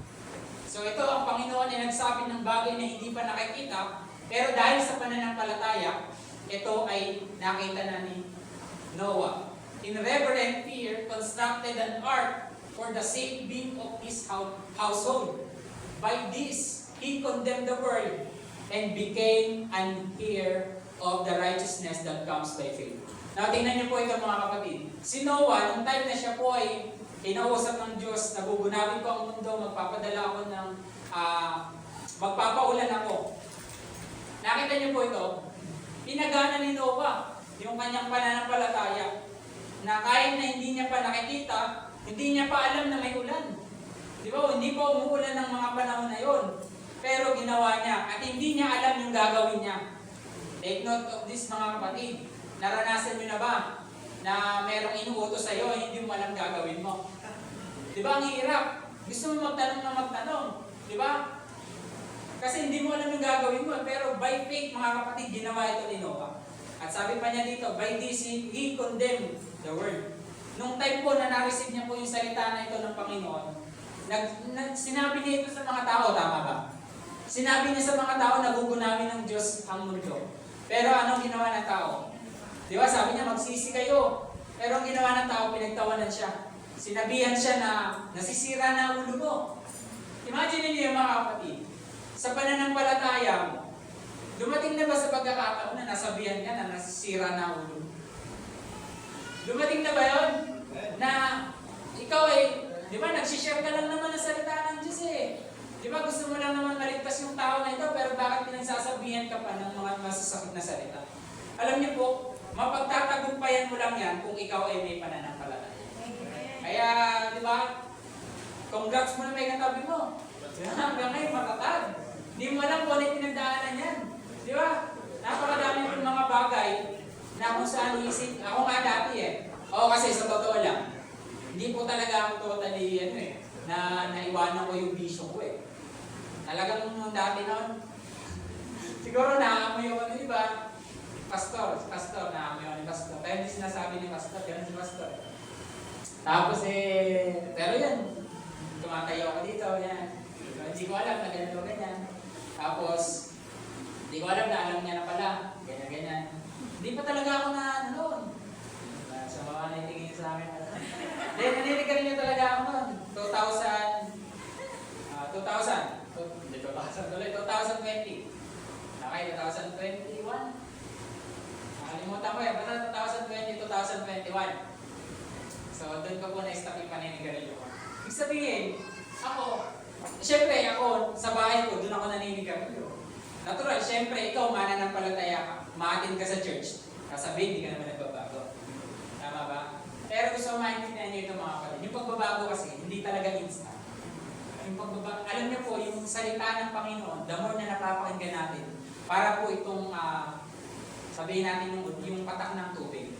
So ito, ang Panginoon ay nagsabi ng bagay na hindi pa nakikita, pero dahil sa pananampalataya, ito ay nakita na ni Noah. In reverent fear, constructed an ark for the saving of his household. By this, he condemned the world and became an heir of the righteousness that comes by faith. Now, tingnan niyo po ito mga kapatid. Si Noah, nung time na siya po ay kinausap ng Diyos, nabubunawi ko ang mundo, magpapadala ako ng, magpapaulan ako. Nakita niyo po ito, pinagana ni Noah yung kanyang pananampalataya. na kahit na hindi niya pa nakikita, hindi niya pa alam na may ulan. Di ba? Hindi pa umuulan ng mga panahon na yon. Pero ginawa niya at hindi niya alam yung gagawin niya. Take note of this mga kapatid. Naranasan niyo na ba na merong inuutos sa'yo, hindi mo alam gagawin mo? Di ba? Ang hirap. Gusto mo magtanong na magtanong. Di ba? Kasi hindi mo alam yung gagawin mo. Pero by faith, mga kapatid, ginawa ito ni Noah. At sabi pa niya dito, by this he condemned the word. Nung time po na na-receive niya po yung salita na ito ng Panginoon, sinabi niya ito sa mga tao, tama ba? Sinabi niya sa mga tao, nagugunawin ng Diyos ang mundo. Pero anong ginawa ng tao? Di ba, sabi niya, magsisi kayo. Pero ang ginawa ng tao, pinagtawanan siya. Sinabihan siya na nasisira na ulo mo. Imagine niyo yung mga kapatid, sa pananampalataya mo, dumating na ba sa pagkakataon na nasabihan ka na nasisira na ulo? Dumating na ba yun? Na ikaw di ba, nagsishare ka lang naman ng salita ng Diyos eh. Di ba, gusto mo lang naman maligtas yung tao na ito, pero bakit pinagsasabihan ka pa ng mga masasakit na salita? Alam niyo po, mapagtatagumpayan mo lang yan kung ikaw ay may pananampalataya. Kaya, di ba, congrats mo na may katabi mo. Hanggang ngayon, matatag. Hindi mo alam kung ano yung pinagdaanan yan. Di ba? Napakadami ng mga bagay na kung saan isip. Ako nga dati Oo, kasi sa totoo lang, hindi po talaga ako totally, na naiwanan ko yung vision ko Talagang nung dati noon, siguro naamoy ako di ba? Pastor, naamoy ako ni Pastor. Kaya hindi sinasabi ni Pastor, ganun si Pastor. Tapos pero yan, tumatayo ako dito, yan. Hindi ko alam na ganyan. Tapos, hindi ko alam na alam niya na pala, ganyan. Hindi pa talaga ako na noon. Sa mga naitingin sa akin. Hindi, naninigan niyo talaga ako noon. 2020. Okay, 2021. Nakalimutan ko basta 2020, 2021. So, doon ko po na-stop yung paninigarilyo ko. Ibig sabihin, siyempre sa bahay ko, doon ako naninigarilyo. Natural, siyempre, ikaw mananampalataya ka, maatin ka sa church, kasabihin, hindi ka naman nagbabago. Tama ba? Pero gusto ko maintindihan niyo ito mga kapatid. Yung pagbabago kasi, hindi talaga instant. Yung pagbabago, alam niyo po, yung salita ng Panginoon, the more na napapakinggan natin, para po itong, sabihin natin yung patak ng tubig,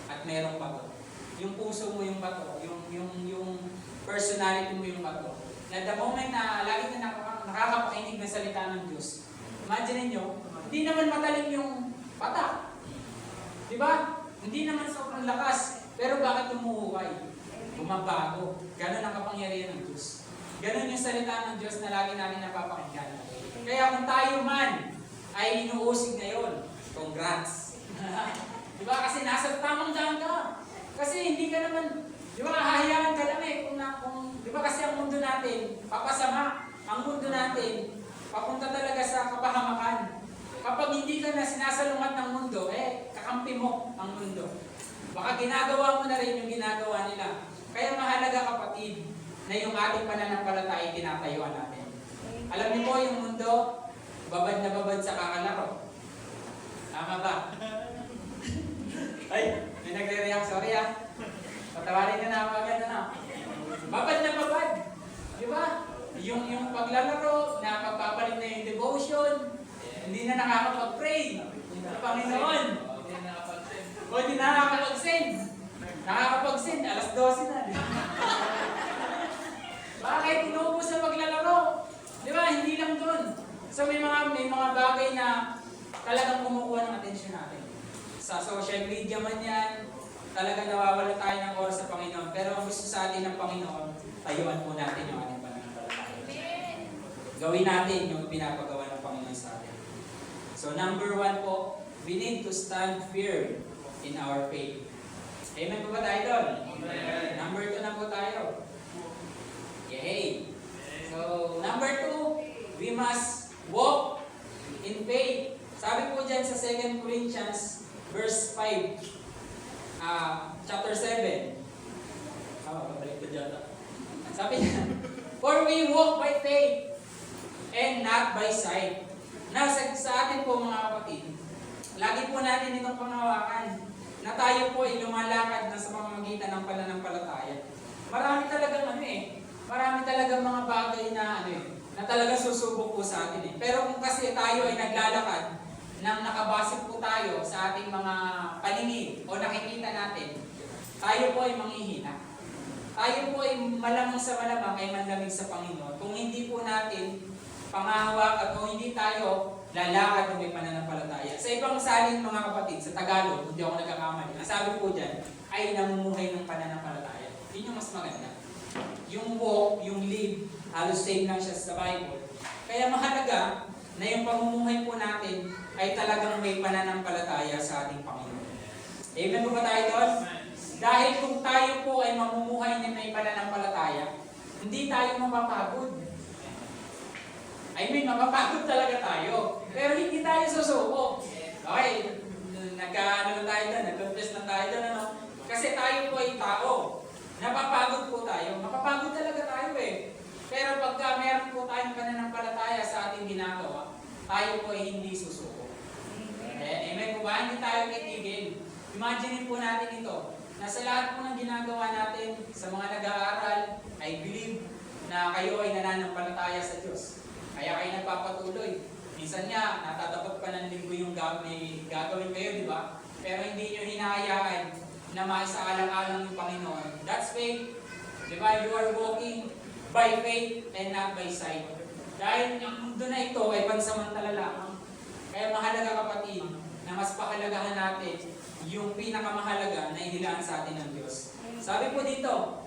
at merong bato. Yung puso mo yung bato, yung personality mo yung bato. Na the moment na lagi na nakakapakinig ng salita ng Diyos, imagine niyo, hindi naman matalim yung patak. Di ba? Hindi naman sobrang lakas. Pero bakit umuhuway? Bumabago. Ganon ang kapangyarihan ng Diyos. Ganon yung salita ng Diyos na lagi namin napapakinggan. Kaya kung tayo man ay inuusig ngayon, congrats. Di ba? Kasi nasa tamang daan ka. Kasi hindi ka naman, di ba, hahayaan ka lang di ba kasi ang mundo natin, papasama. Ang mundo natin, papunta talaga sa kapahamakan. Kapag hindi ka na sinasalungat ng mundo, kakampi mo ang mundo. Baka ginagawa mo na rin yung ginagawa nila. Kaya mahalaga kapatid, na yung ating pananampalataya tinatayuan natin. Alam niyo po yung mundo, babad na babad sa kakalaro. Tama ba? Ay, may nagre-react. Sorry Patawarin ka na ako agad Babad na babad. Di ba? Yung paglalaro, nakapagpapalit na yung devotion, hindi na nakakapag-pray. Sa Panginoon. O hindi na nakakapag-send. Nakakapag-send, alas 12 na. Bakit? Inuubos sa paglalaro. Di ba? Hindi lang doon. So may mga bagay na talagang kumukuha ng atensyon natin. Sa social media man yan, talagang nawawala tayo ng oras sa Panginoon. Pero ang gusto sa atin ng Panginoon, tayuan po natin yung ating pananampalataya. Gawin natin yung pinapagawa ng Panginoon sa atin. So number 1 po, we need to stand firm in our faith. Amen po ba tayo doon? Amen. Number 2 na po tayo. Yay! So, number 2, we must walk in faith. Sabi po dyan sa 2 Corinthians verse 5, chapter 7. Babalik ko dyan. Sabi niya, for we walk by faith and not by sight. Sa atin po mga kapatid, lagi po natin itong panghawakan na tayo po ay lumalakad na sa pamamagitan ng pananampalataya. Marami talagang marami talagang mga bagay na na talagang susubok po sa atin Pero kung kasi tayo ay naglalakad nang nakabase po tayo sa ating mga paningin o nakikita natin, tayo po ay manghihina. Tayo po ay malamang sa malamang ay manlamig sa Panginoon. Kung hindi po natin pangahawak at kung hindi tayo lalakad ng may pananampalataya. Sa ibang salin mga kapatid, sa Tagalog, hindi ako nagkakamali, ang sabi po dyan ay namumuhay ng pananampalataya. Yun yung mas maganda. Yung walk, yung live, halos same lang siya sa Bible. Kaya mahalaga na yung pamumuhay po natin ay talagang may pananampalataya sa ating Panginoon. Amen po ba tayo doon? Dahil kung tayo po ay mamumuhay na may pananampalataya, hindi tayo mapapagod. Mapapagod talaga tayo. Pero hindi tayo susuko. Okay, nagka-ano tayo doon, nag-confess na tayo doon, Kasi tayo po ay tao. Napapagod po tayo. Mapapagod talaga tayo Pero pagka meron po tayong pananampalataya sa ating ginagawa, tayo po ay hindi susuko. Amen po ba? Hindi tayo titigil. Imagine po natin ito, na sa lahat po ng ginagawa natin, sa mga nag-aaral, I believe na kayo ay nananampalataya sa Diyos. Kaya kayo nagpapatuloy. Minsan nga, natatapat pa ng linggo yung gagawin kayo, di ba? Pero hindi nyo hinahayaan na maisaalang-alang yung Panginoon. That's faith. Di ba? You are walking by faith and not by sight. Dahil ang mundo na ito ay pansamantala lamang. Kaya mahalaga kapatid, na mas pahalagahan natin yung pinakamahalaga na inilaan sa atin ng Diyos. Sabi po dito,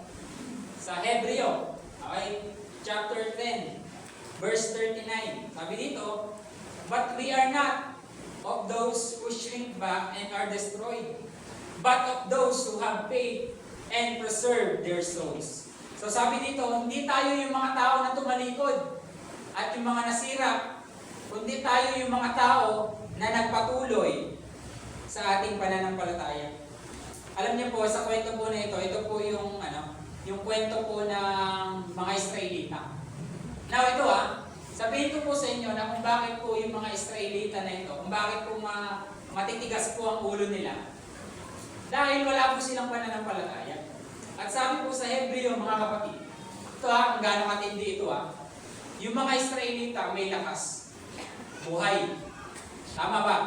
sa Hebreo, okay, chapter 10, verse 39. Sabi dito, but we are not of those who shrink back and are destroyed, but of those who have faith and preserve their souls. So sabi dito, hindi tayo yung mga tao na tumalikod at yung mga nasira, kundi tayo yung mga tao na nagpatuloy sa ating pananampalataya. Alam niyo po, sa kwento po na ito po yung yung kwento po ng mga Israelita. Now ito sabihin ko po sa inyo na kung bakit po yung mga Israelita na ito, kung bakit po matitigas po ang ulo nila. Dahil wala po silang pananampalataya. At sabi po sa Hebreo mga kapatid, ito kung gaano katindi ito yung mga Israelita may lakas, buhay. Tama ba?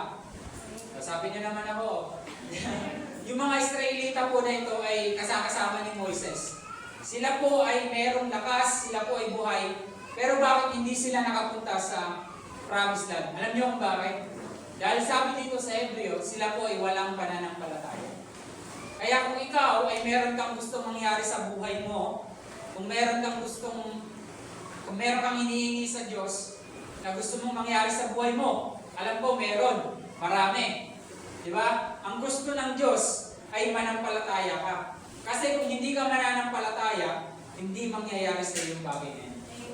Sabi niyo naman ako, yung mga Israelita po na ito ay kasama ni Moises. Sila po ay merong lakas, sila po ay buhay, pero bakit hindi sila nakapunta sa Promised Land? Alam niyo kung bakit? Dahil sabi dito sa Hebreo, sila po ay walang pananampalataya. Kaya kung ikaw ay meron kang gustong mangyari sa buhay mo, kung meron kang hinihingi sa Diyos na gusto mong mangyari sa buhay mo, alam ko meron, marami. Di ba? Ang gusto ng Diyos ay manampalataya ka. Kasi kung hindi ka mananampalataya, hindi mangyayari sa iyo yung bagay na yan.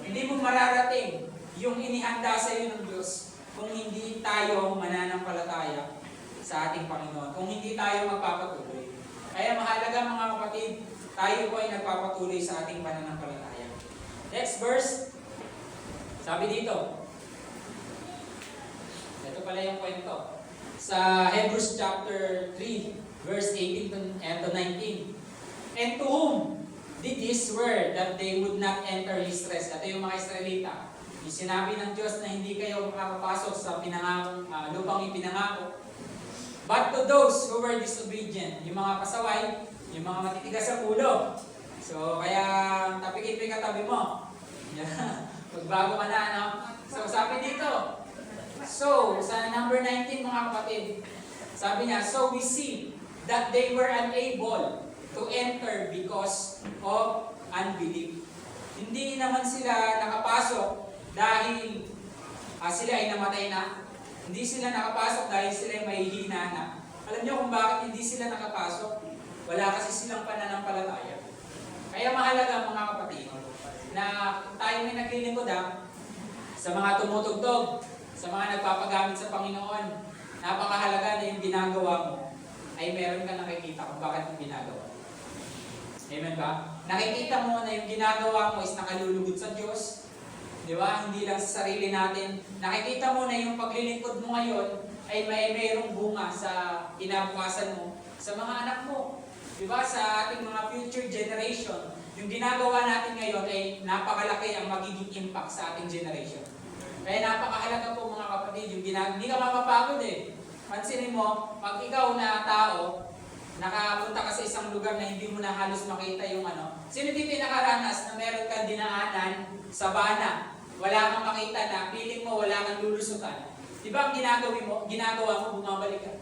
Hindi mo mararating yung inihanda sa iyo ng Diyos kung hindi tayo mananampalataya sa ating Panginoon. Kung hindi tayo magpapatuloy. Kaya mahalaga mga kapatid, tayo po ay nagpapatuloy sa ating pananampalataya. Next verse. Sabi dito. Ito pala yung kwento. Sa Hebrews chapter 3, verse 18 to 19. And to whom did he swear that they would not enter his rest? Ito yung mga Israelita. Yung sinabi ng Diyos na hindi kayo makakapasok sa lupang ipinangako. But to those who were disobedient, yung mga pasaway, yung mga matitigas sa ulo. So, kaya tapikin mo yung katabi mo. Pagbago ka na, So, sabi dito. So, sa number 19 mga kapatid, sabi niya, so we see that they were unable to enter because of unbelief. Hindi naman sila nakapasok dahil sila ay namatay na. Hindi sila nakapasok dahil sila ay mahihina na. Alam niyo kung bakit hindi sila nakapasok? Wala kasi silang pananampalataya. Kaya mahalaga mga kapatid na tayo may naglilingkod sa mga tumutugtog, sa mga nagpapagamit sa Panginoon, napakahalaga na yung ginagawa mo ay meron ka nakikita kung bakit yung ginagawa. Amen ba? Nakikita mo na yung ginagawa mo is nakalulugod sa Diyos. Di ba? Hindi lang sa sarili natin. Nakikita mo na yung paglilingkod mo ngayon ay mayroong bunga sa kinabukasan mo. sa mga anak mo, di ba? Sa ating mga future generation. Yung ginagawa natin ngayon ay napakalaki ang magiging impact sa ating generation. Kaya napakahalaga po mga kapatid, hindi ka mapapagod eh. Pansinin mo, pag ikaw na tao, nakapunta ka sa isang lugar na hindi mo na halos makita yung sino dito yung nakaranas na meron kang dinaanan sa bana, wala kang makita na, feeling mo wala kang lulusutan. Di ba ang ginagawa mo, bumabalik ka?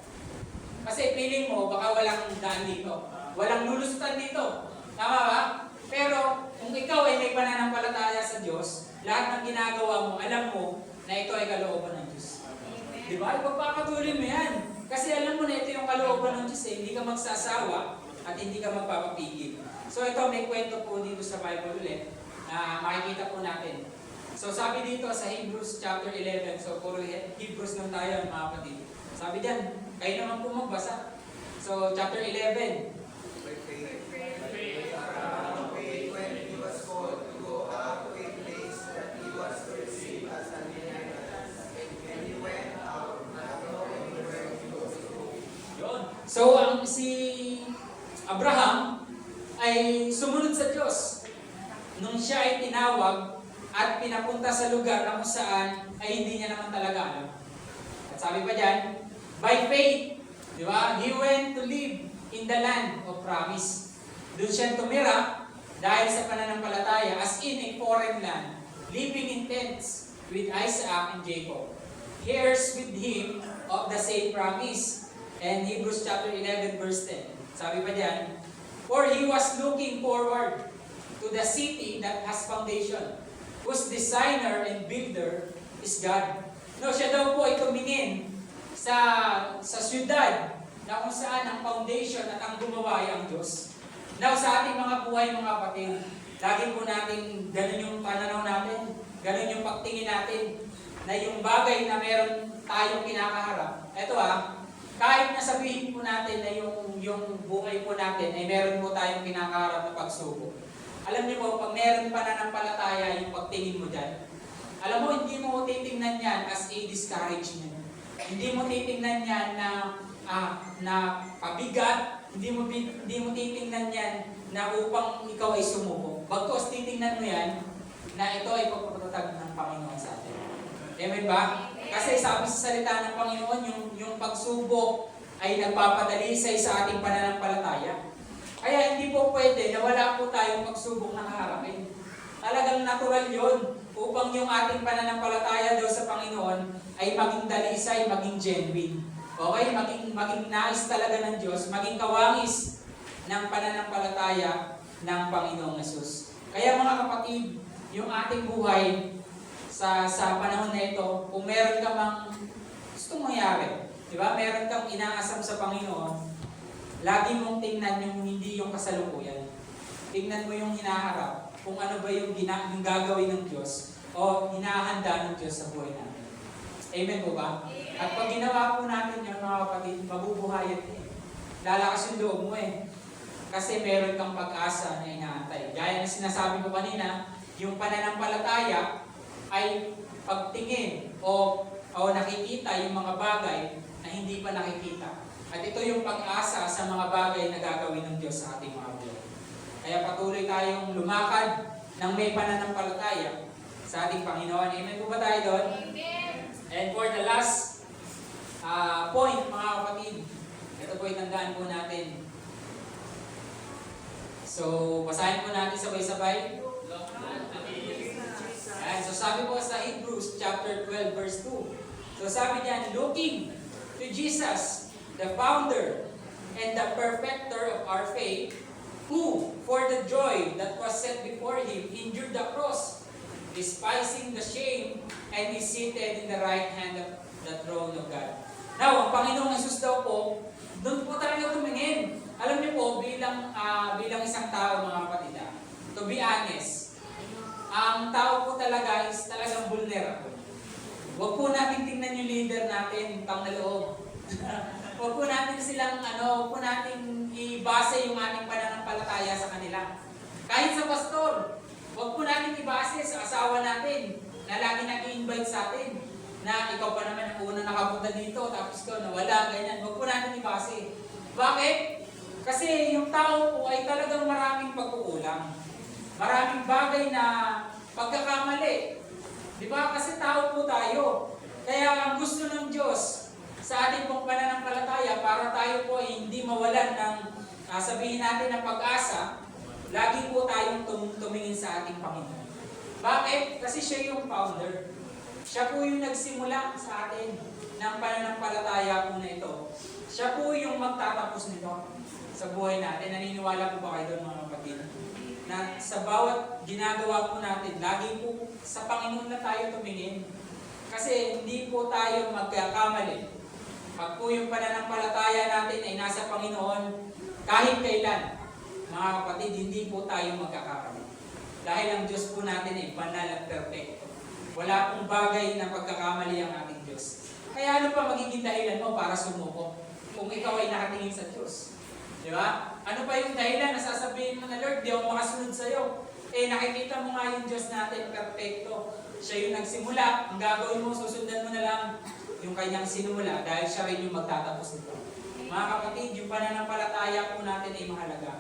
Kasi feeling mo, baka walang daan dito. Walang lulusutan dito. Tama ba? Pero, kung ikaw ay may pananampalataya sa Diyos, lahat ng ginagawa mo, alam mo na ito ay kalooban ng Diyos. Di ba? Ipagpapatuloy mo yan. Kasi alam mo na ito yung kalooban ng Diyos eh. Hindi ka magsasawa at hindi ka magpapapigil. So ito, may kwento po dito sa Bible ulit na makikita po natin. So sabi dito sa Hebrews chapter 11, so puro Hebrews lang tayo mga kapatid. Sabi diyan, kayo naman po magbasa. So chapter 11. So, si Abraham ay sumunod sa Diyos nung siya ay tinawag at pinapunta sa lugar na kung saan ay hindi niya naman talaga alam. At sabi pa dyan, by faith, di ba? He went to live in the land of promise. Doon siya tumira dahil sa pananampalataya as in a foreign land, living in tents with Isaac and Jacob. Heirs with him of the same promise. And Hebrews chapter 11 verse 10. Sabi pa diyan, for he was looking forward to the city that has foundation, whose designer and builder is God. No, siya daw po ay tumingin sa syudad na kung saan ang foundation at ang gumawa ay ang Diyos. Now, sa ating mga buhay mga kapatid, lagi po natin ganun yung pananaw natin, ganun yung pagtingin natin, na yung bagay na meron tayong kinakaharap. Ito kahit na sabihin po natin na yung buhay po natin ay meron po tayong kinakaharap na pagsubok. Alam niyo po, pag meron pananampalataya yung pagtingin mo dyan, alam mo, hindi mo titingnan yan as a discouragement. Hindi mo titingnan yan na pabigat, hindi mo titingnan yan na upang ikaw ay sumuko. Bagkus titingnan mo yan na ito ay pagpapatatag ng Panginoon sa atin. Amen ba? Kasi sabi sa salita ng Panginoon, yung pagsubok ay nagpapadalisay sa ating pananampalataya. Kaya hindi po pwede na wala po tayong pagsubok na kaharapin. Talagang natural yun upang yung ating pananampalataya daw sa Panginoon ay maging dalisay, maging genuine. Okay? Maging nais talaga ng Diyos, maging kawangis ng pananampalataya ng Panginoong Yesus. Kaya mga kapatid, yung ating buhay sa panahon na ito, kung meron ka mang gustong mangyari, di ba? Meron kang inaasam sa Panginoon, lagi mong tingnan yung hindi yung kasalukuyan. Tingnan mo yung hinaharap, kung ano ba yung gagawin ng Diyos o hinahanda ng Diyos sa buhay natin. Amen po ba? At pag ginawa po natin yun mga kapatid, mabubuhayan eh. Lalakas yung loob mo eh. Kasi meron kang pag-asa na inaantay. Gaya na sinasabi ko kanina, yung pananampalataya ay pagtingin o nakikita yung mga bagay na hindi pa nakikita. At ito yung pag-asa sa mga bagay na gagawin ng Diyos sa ating mga buhay. Kaya patuloy tayong lumakad ng may pananampalataya sa ating Panginoon. Amen po ba tayo doon? Amen. And for the last point mga kapatid, ito po itandaan po natin. So, basahin po natin sabay-sabay. And so sabi po sa Hebrews chapter 12 verse 2. So sabi diyan, looking to Jesus, the founder and the perfecter of our faith, who for the joy that was set before him endured the cross, despising the shame, and is seated in the right hand of the throne of God. Now, ang Panginoong Yesus daw po, doon po talaga tumingin. Alam niyo po, bilang isang tao mga kapatid, to be honest, ang tao po talaga is talagang vulnerable. Huwag po natin tingnan yung leader natin, pang naloob. Huwag po natin huwag po natin ibase yung ating pananampalataya sa kanila. Kahit sa pastor, huwag po natin ibase sa asawa natin, na lagi nag-i-invite sa atin, na ikaw pa naman ang unang nakapunta dito, tapos ko nawala, ganyan. Huwag po natin ibase. Bakit? Kasi yung tao po ay talagang maraming pagkukulang. Maraming bagay na pagkakamali. Di ba? Kasi tao po tayo. Kaya ang gusto ng Diyos sa ating pong pananampalataya para tayo po ay hindi mawalan ng sabihin natin ng pag-asa, lagi po tayong tumingin sa ating Panginoon. Bakit? Kasi siya yung founder. Siya po yung nagsimula sa atin ng pananampalataya po na ito. Siya po yung magtatapos nito sa buhay natin. Naniniwala po ba kayo doon mga kapatid? Na sa bawat ginagawa po natin, lagi po sa Panginoon na tayo tumingin. Kasi hindi po tayo magkakamali. Pag po yung pananampalataya natin ay nasa Panginoon, kahit kailan, mga kapatid, hindi po tayo magkakamali. Dahil ang Diyos po natin ay banal at perfecto. Wala pong bagay na pagkakamali ang ating Diyos. Kaya ano pa magiging dahilan mo para sumuko kung ikaw ay nakatingin sa Diyos? Di ba? Ano pa yung dahilan na sasabihin mo na, Lord, di ako makasunod sa'yo? Eh, nakikita mo nga yung Diyos natin, perfecto. Siya yung nagsimula. Ang gagawin mo, susundan mo na lang yung kanyang sinumula dahil siya rin yung magtatapos nito. Mga kapatid, yung pananampalataya po natin ay mahalaga.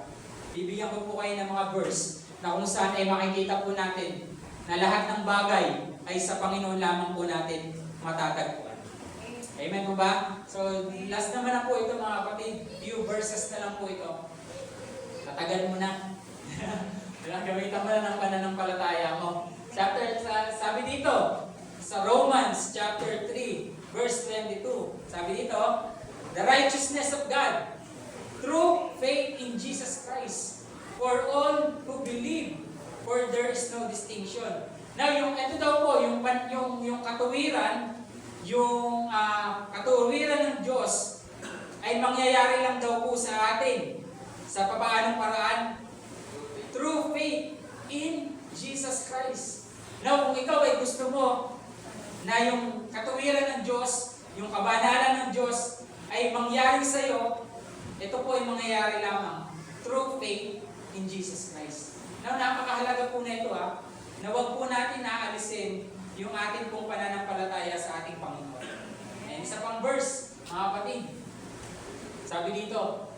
Bibigyan ko po kayo ng mga verse na kung saan ay makikita po natin na lahat ng bagay ay sa Panginoon lamang po natin matatagpuan. Amen po ba? So, last naman na po ito mga kapatid. Few verses na lang po ito. Tatagal mo na. Gamitan mo na ng pananampalataya mo. Sabi dito, sa Romans chapter 3, verse 22. Sabi dito, the righteousness of God through faith in Jesus Christ for all who believe, for there is no distinction. Now, ito daw po, yung katuwiran, katuwiran ng Diyos ay mangyayari lang daw po sa atin. Sa papaanong paraan? Through faith in Jesus Christ. Now, kung ikaw ay gusto mo na yung katuwiran ng Diyos, yung kabanalan ng Diyos ay mangyari sa iyo, ito po ay mangyayari lamang through faith in Jesus Christ. Now, napakahalaga po na ito na huwag po natin naalisin yung ating pong pananampalataya sa ating Panginoon. And isa pang verse, mga kapatid. Sabi dito,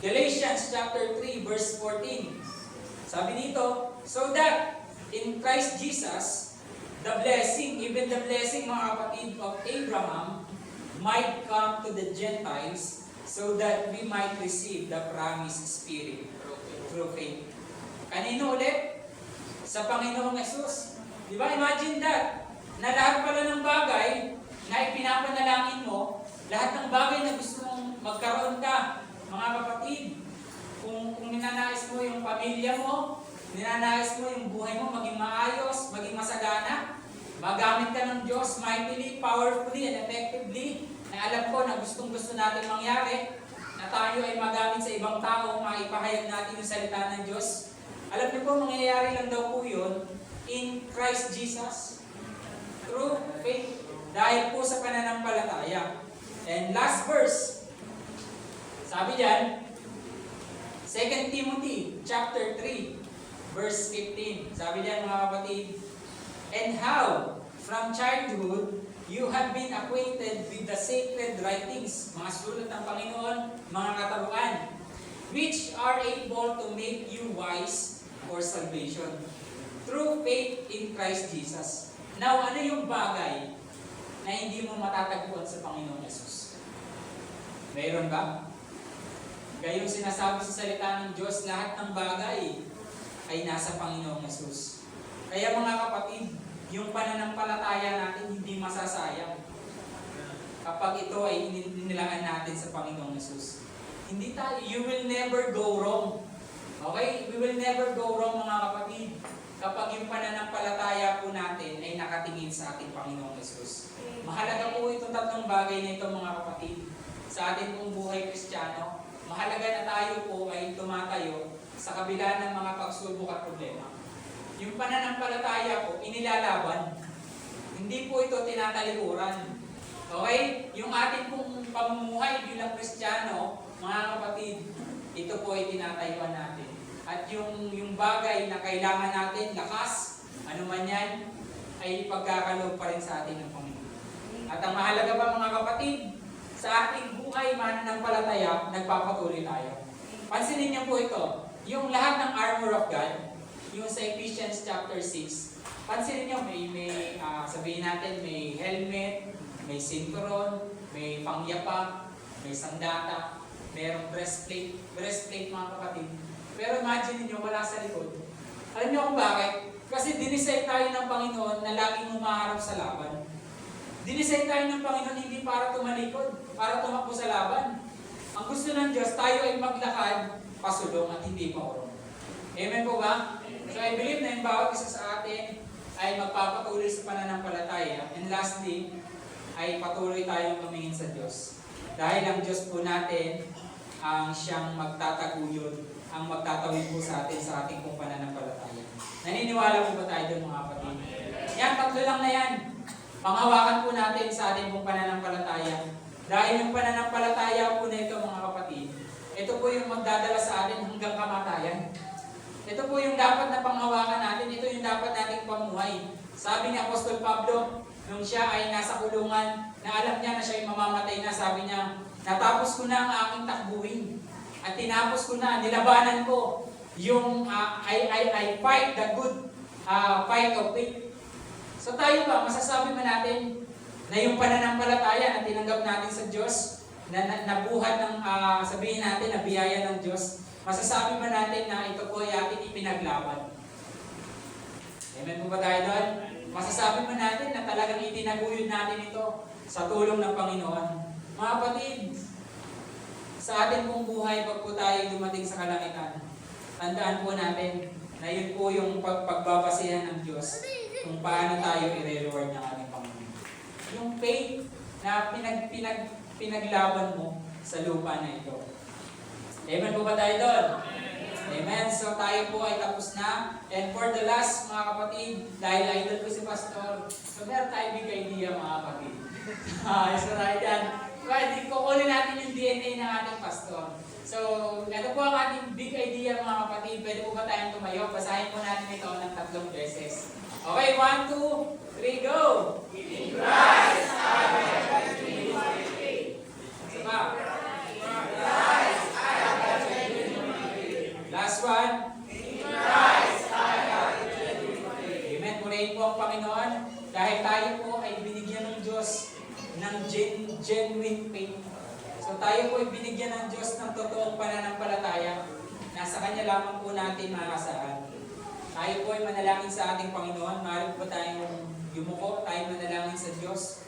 Galatians chapter 3, verse 14. Sabi dito, so that in Christ Jesus, the blessing, even the blessing, mga kapatid, of Abraham might come to the Gentiles so that we might receive the promised Spirit through faith. Kanino ulit? Sa Panginoong Yesus. Di ba? Imagine that. Na lahat pala ng bagay na ipinapanalangin mo, lahat ng bagay na gusto mong magkaroon ka, mga kapatid, kung ninanais mo yung pamilya mo, ninanais mo yung buhay mo maging maayos, maging masagana, magamit ka ng Diyos mightily, powerfully, and effectively, na alam ko na gustong-gusto natin mangyari, na tayo ay magamit sa ibang tao, maipahayag natin yung salita ng Diyos. Alam niyo po, mangyayari lang daw po yun in Christ Jesus through faith, dahil po sa pananampalataya. And last verse, sabi diyan, 2 Timothy chapter 3, verse 15. Sabi diyan mga kapatid, and how from childhood you have been acquainted with the sacred writings, mga sulat ng Panginoon, mga kataruan, which are able to make you wise for salvation through faith in Christ Jesus. Now, ano yung bagay na hindi mo matatagpuan sa Panginoon Yesus? Mayroon ba? Gayong sinasabi sa salita ng Diyos, lahat ng bagay ay nasa Panginoong Yesus. Kaya mga kapatid, yung pananampalataya natin hindi masasayang kapag ito ay inilaan natin sa Panginoong Yesus. Hindi tayo, you will never go wrong. Okay? We will never go wrong mga kapatid kapag yung pananampalataya po natin ay nakatingin sa ating Panginoong Yesus. Mahalaga po itong tatlong bagay na ito mga kapatid sa ating pong buhay Kristiyano. Mahalaga na tayo po ay tumatayo sa kabila ng mga pagsubok at problema. Yung pananampalataya po, inilalaban. Hindi po ito tinatalikuran. Okay? Yung ating pong pamumuhay bilang Kristiyano, mga kapatid, ito po ay tinatayuan natin. At yung bagay na kailangan natin, lakas, ano man yan, ay pagkakaloob pa rin sa atin ng Panginoon. At ang mahalaga pa mga kapatid, sa ating buhay mananampalataya, nagpapatuloy tayo. Pansinin niyo po ito, yung lahat ng armor of God, yung sa Ephesians chapter 6, pansinin niyo, sabihin natin, may helmet, may sinturon, may pangyapak, may sandata, mayroong breastplate mga kapatid. Pero imagine niyo wala sa likod. Alam niyo kung bakit? Kasi dinisay tayo ng Panginoon na laging humaharap sa laban. Dinisay tayo ng Panginoon hindi para tumalikod, para tumakbo sa laban. Ang gusto ng Diyos, tayo ay maglakad, pasulong at hindi paurong. Amen po ba? So I believe na yung bawat isa sa atin ay magpapatuloy sa pananampalataya. And lastly, ay patuloy tayong tumingin sa Diyos. Dahil ang Diyos po natin ang siyang magtataguyod, ang magtatawid po sa atin sa ating pong pananampalataya. Naniniwala po ba tayo doon mga kapatid? Yan, tatlo lang na yan. Panghawakan po natin sa ating pong pananampalataya. Dahil yung pananampalataya po na ito mga kapatid, ito po yung magdadala sa atin hanggang kamatayan. Ito po yung dapat na panghawakan natin, ito yung dapat nating pamuhay. Sabi ni Apostol Pablo, nung siya ay nasa kulungan, na alam niya na siya ay mamamatay na, sabi niya, natapos ko na ang aking takbuhin. At tinapos ko na, nilabanan ko yung I fight the good fight of faith. So tayo ba, masasabi ba natin na yung pananampalataya na tinanggap natin sa Diyos, na nabuhat ng, sabihin natin, na biyaya ng Diyos, masasabi ba natin na ito po ay ating ipinaglaban? Amen po ba tayo doon? Masasabi ba natin na talagang itinaguyod natin ito sa tulong ng Panginoon? Mga kapatid, sa ating pong buhay, pag po tayo dumating sa kalangitan, tandaan po natin na yun po yung pagbabasihan ng Diyos kung paano tayo i-reward ng ating Panginoon. Yung faith na pinaglaban mo sa lupa na ito. Amen po ba tayo doon? Amen. So tayo po ay tapos na. And for the last mga kapatid, dahil idol ko si Pastor, so meron tayo big idea mga kapatid. So tayo dyan. Pwede, kukunin natin yung DNA ng ating pastor. So, ito po ang ating big idea mga kapatid. Pwede po ba tayong tumayo? Basahin po natin ito ng 3 beses. Okay, 1, 2, 3, go! In Christ, I have continued my faith. Sama. In Christ, I have continued my faith. Last one. In Christ, I have continued my faith. Amen. Purihin po ang Panginoon dahil tayo po ay binigyan ng Diyos ng genuine faith. So tayo po ay binigyan ng Diyos ng totoong pananampalataya. Nasa Kanya lamang po natin makakasahan. Tayo po ay manalangin sa ating Panginoon. Maaari po tayong yumuko, tayo manalangin sa Diyos.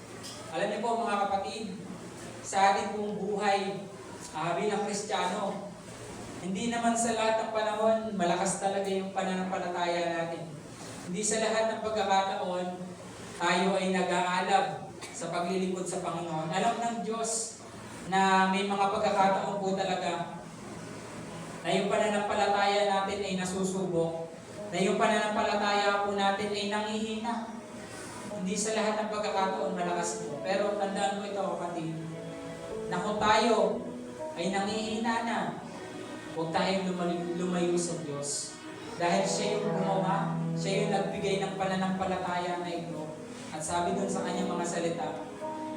Alam niyo po mga kapatid, sa ating pong buhay bilang Kristiyano, hindi naman sa lahat ng panahon malakas talaga yung pananampalataya natin. Hindi sa lahat ng pagkakataon tayo ay nag-aalab sa paglilingkod sa Panginoon. Alam ng Diyos na may mga pagkakataon po talaga na yung pananampalataya natin ay nasusubok, na yung pananampalataya po natin ay nangihina. Hindi sa lahat ng pagkakataon malakas po. Pero tandaan mo ito kapatid, na kung tayo ay nangihina na, huwag tayong lumayo sa Diyos. Dahil siya yung gumawa, siya yung nagbigay ng pananampalataya na ito. At sabi dun sa kanyang mga salita,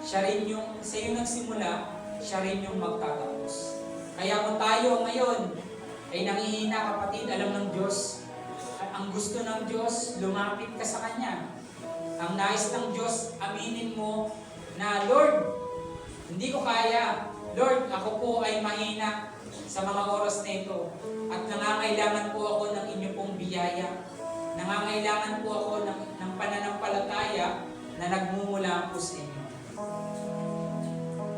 siya yung nagsimula, siya rin yung magtatapos. Kaya kung tayo ngayon ay nangihina kapatid, alam ng Diyos, ang gusto ng Diyos, lumapit ka sa Kanya. Ang nais ng Diyos, aminin mo na, Lord, hindi ko kaya. Lord, ako po ay mahina sa mga oras na ito. At nangangailangan po ako ng inyong pong biyaya. Nangangailangan po ako ng pananampalataya na nagmumula po sa inyo.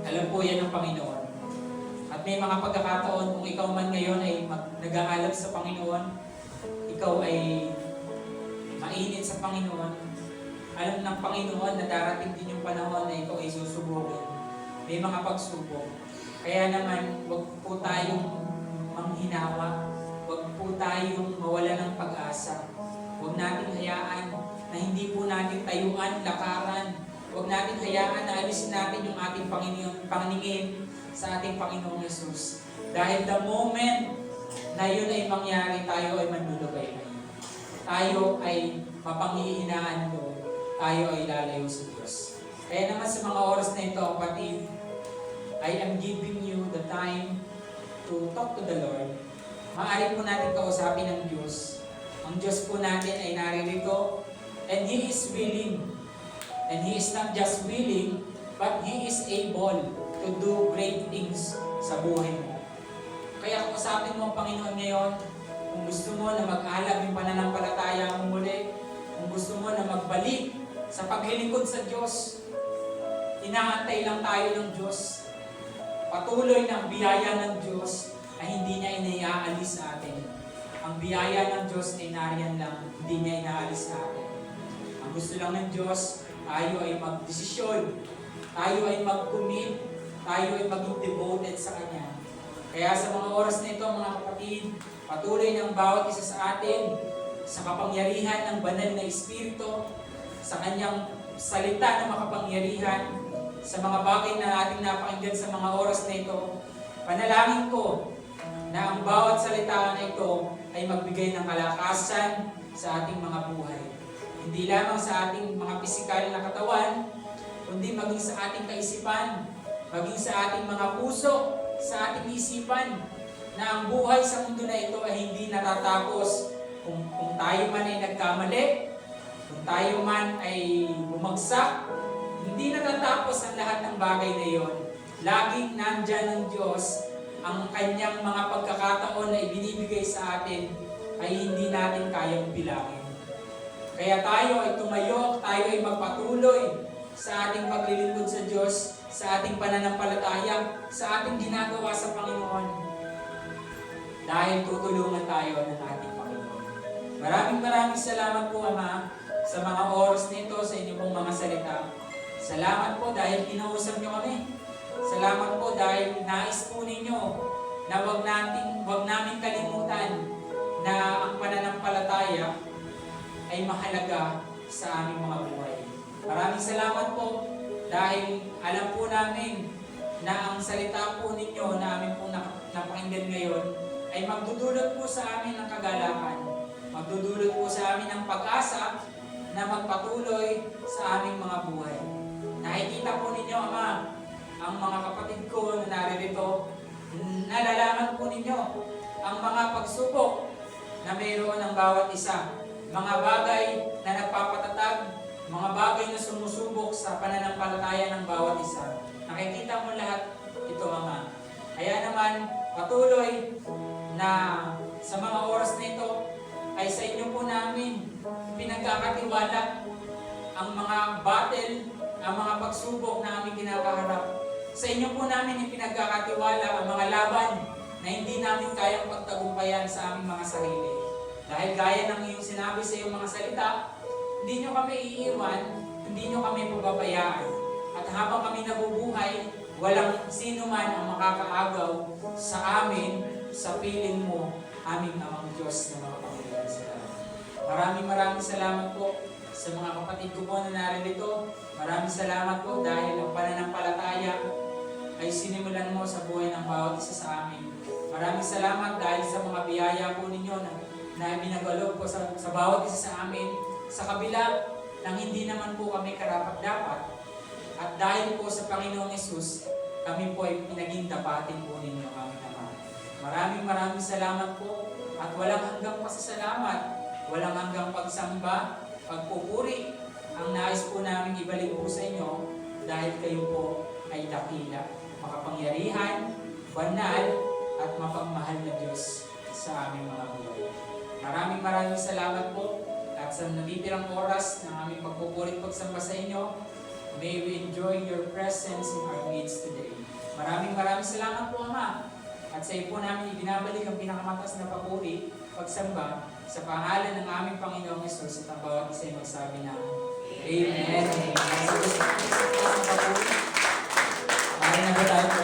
Alam po yan ng Panginoon. At may mga pagkakataon kung ikaw man ngayon ay nag-aalab sa Panginoon, ikaw ay mainit sa Panginoon, alam ng Panginoon na darating din yung panahon na ikaw ay susubukin. May mga pagsubok. Kaya naman, huwag po tayong manghinawa. Huwag po tayong mawala ng pag-asa. Huwag natin hayaan na hindi po natin tayuan, lakaran. Huwag natin hayaan na alisin natin yung ating paningin sa ating Panginoong Yesus. Dahil the moment na yun ay mangyari, tayo ay manlulugay na yun. Tayo ay mapanghihinaan doon. Tayo ay lalayo sa Diyos. Kaya naman sa mga oras na ito, kapatid, I am giving you the time to talk to the Lord, maaari po natin kausapin ang Diyos. Ang Diyos po natin ay naririto, and He is willing. And He is not just willing, but He is able to do great things sa buhay mo. Kaya kausapin mo ang Panginoon ngayon, kung gusto mo na mag-alab yung pananampalataya mo muli, kung gusto mo na magbalik sa paglilingkod sa Diyos, inaantay lang tayo ng Diyos. Patuloy ng biyaya ng Diyos ay hindi niya inaiaalis sa atin. Ang biyaya ng Diyos ay nariyan lang, hindi niya inaalis sa atin. Ang gusto lang ng Diyos, tayo ay magdesisyon, tayo ay mag-commit, tayo ay maging devoted sa Kanya. Kaya sa mga oras na ito, mga kapatid, patuloy ng bawat isa sa atin sa kapangyarihan ng banal na Espiritu, sa Kanyang salita na makapangyarihan, sa mga bagay na ating napakinggan sa mga oras na ito. Panalangin ko na ang bawat salita na ito ay magbigay ng kalakasan sa ating mga buhay. Hindi lamang sa ating mga pisikal na katawan, kundi maging sa ating kaisipan, maging sa ating mga puso, sa ating isipan, na ang buhay sa mundo na ito ay hindi natatapos kung tayo man ay nagkamali, kung tayo man ay bumagsak. Hindi natatapos ang lahat ng bagay na iyon. Laging nandyan ng Diyos. Ang Kanyang mga pagkakataon na ibinibigay sa atin ay hindi natin kayang bilangin. Kaya tayo ay tumayo, tayo ay magpatuloy sa ating paglilingkod sa Diyos, sa ating pananampalataya, sa ating ginagawa sa Panginoon. Dahil tutulungan tayo ng ating Panginoon. Maraming salamat po, Ama, sa mga oras nito, sa inyong pong mga salita. Salamat po dahil kinausap niyo kami. Salamat po dahil nais po ninyo na wag namin kalimutan na ang pananampalataya ay mahalaga sa aming mga buhay. Maraming salamat po dahil alam po namin na ang salita po ninyo na amin po napakinggan ngayon ay magdudulot po sa amin ng kagalakan. Magdudulot po sa amin ng pag-asa na magpatuloy sa aming mga buhay. Nakikita po ninyo, Ama, ang mga kapatid ko na naririto, nalalaman po ninyo ang mga pagsubok na mayroon ng bawat isa. Mga bagay na nagpapatatag, mga bagay na sumusubok sa pananampalataya ng bawat isa. Nakikita mo lahat ito, Ama. Kaya naman, patuloy na sa mga oras na ito, ay sa inyo po namin pinagkakatiwala ang mga battle, ang mga pagsubok na aming kinakaharap. Sa inyo po namin ipinagkakatiwala ang mga laban na hindi namin kayang pagtagumpayan sa aming mga sarili. Dahil gaya ng iyong sinabi sa iyong mga salita, hindi nyo kami iiwan, hindi nyo kami pababayaan. At habang kami nabubuhay, walang sino man ang makakaagaw sa amin, sa piling mo, aming Amang Diyos na makapangyarihan sa lahat. Maraming salamat po sa mga kapatid ko po na naririto. Maraming salamat po dahil ang pananampalataya ay sinimulan mo sa buhay ng bawat isa sa amin. Maraming salamat dahil sa mga biyaya po ninyo na binagalob po sa bawat isa sa amin, sa kabila ng hindi naman po kami karapat-dapat. At dahil po sa Panginoong Hesus, kami po ay pinaging dapatin po ninyo aming Ama. Maraming salamat po at walang hanggang pasasalamat, walang hanggang pagsamba, pagpupuri ang nais po namin ibalik po sa inyo dahil kayo po ay dakila, makapangyarihan, banal at mapagmahal na Diyos sa aming mga buhay. Maraming salamat po at sa natitirang oras ng aming pagpupuri at pagsamba sa inyo, may we enjoy your presence in our midst today. Maraming salamat po, Ama. At sa iyo po namin ibinabalik ang pinakamataas na papuri, pagsamba, sa pangalan ng aming Panginoong Hesus at ang bawat isa ay magsabi na Amen. Amen. Sa gusto ng papuri, maaaring na ba tayo po?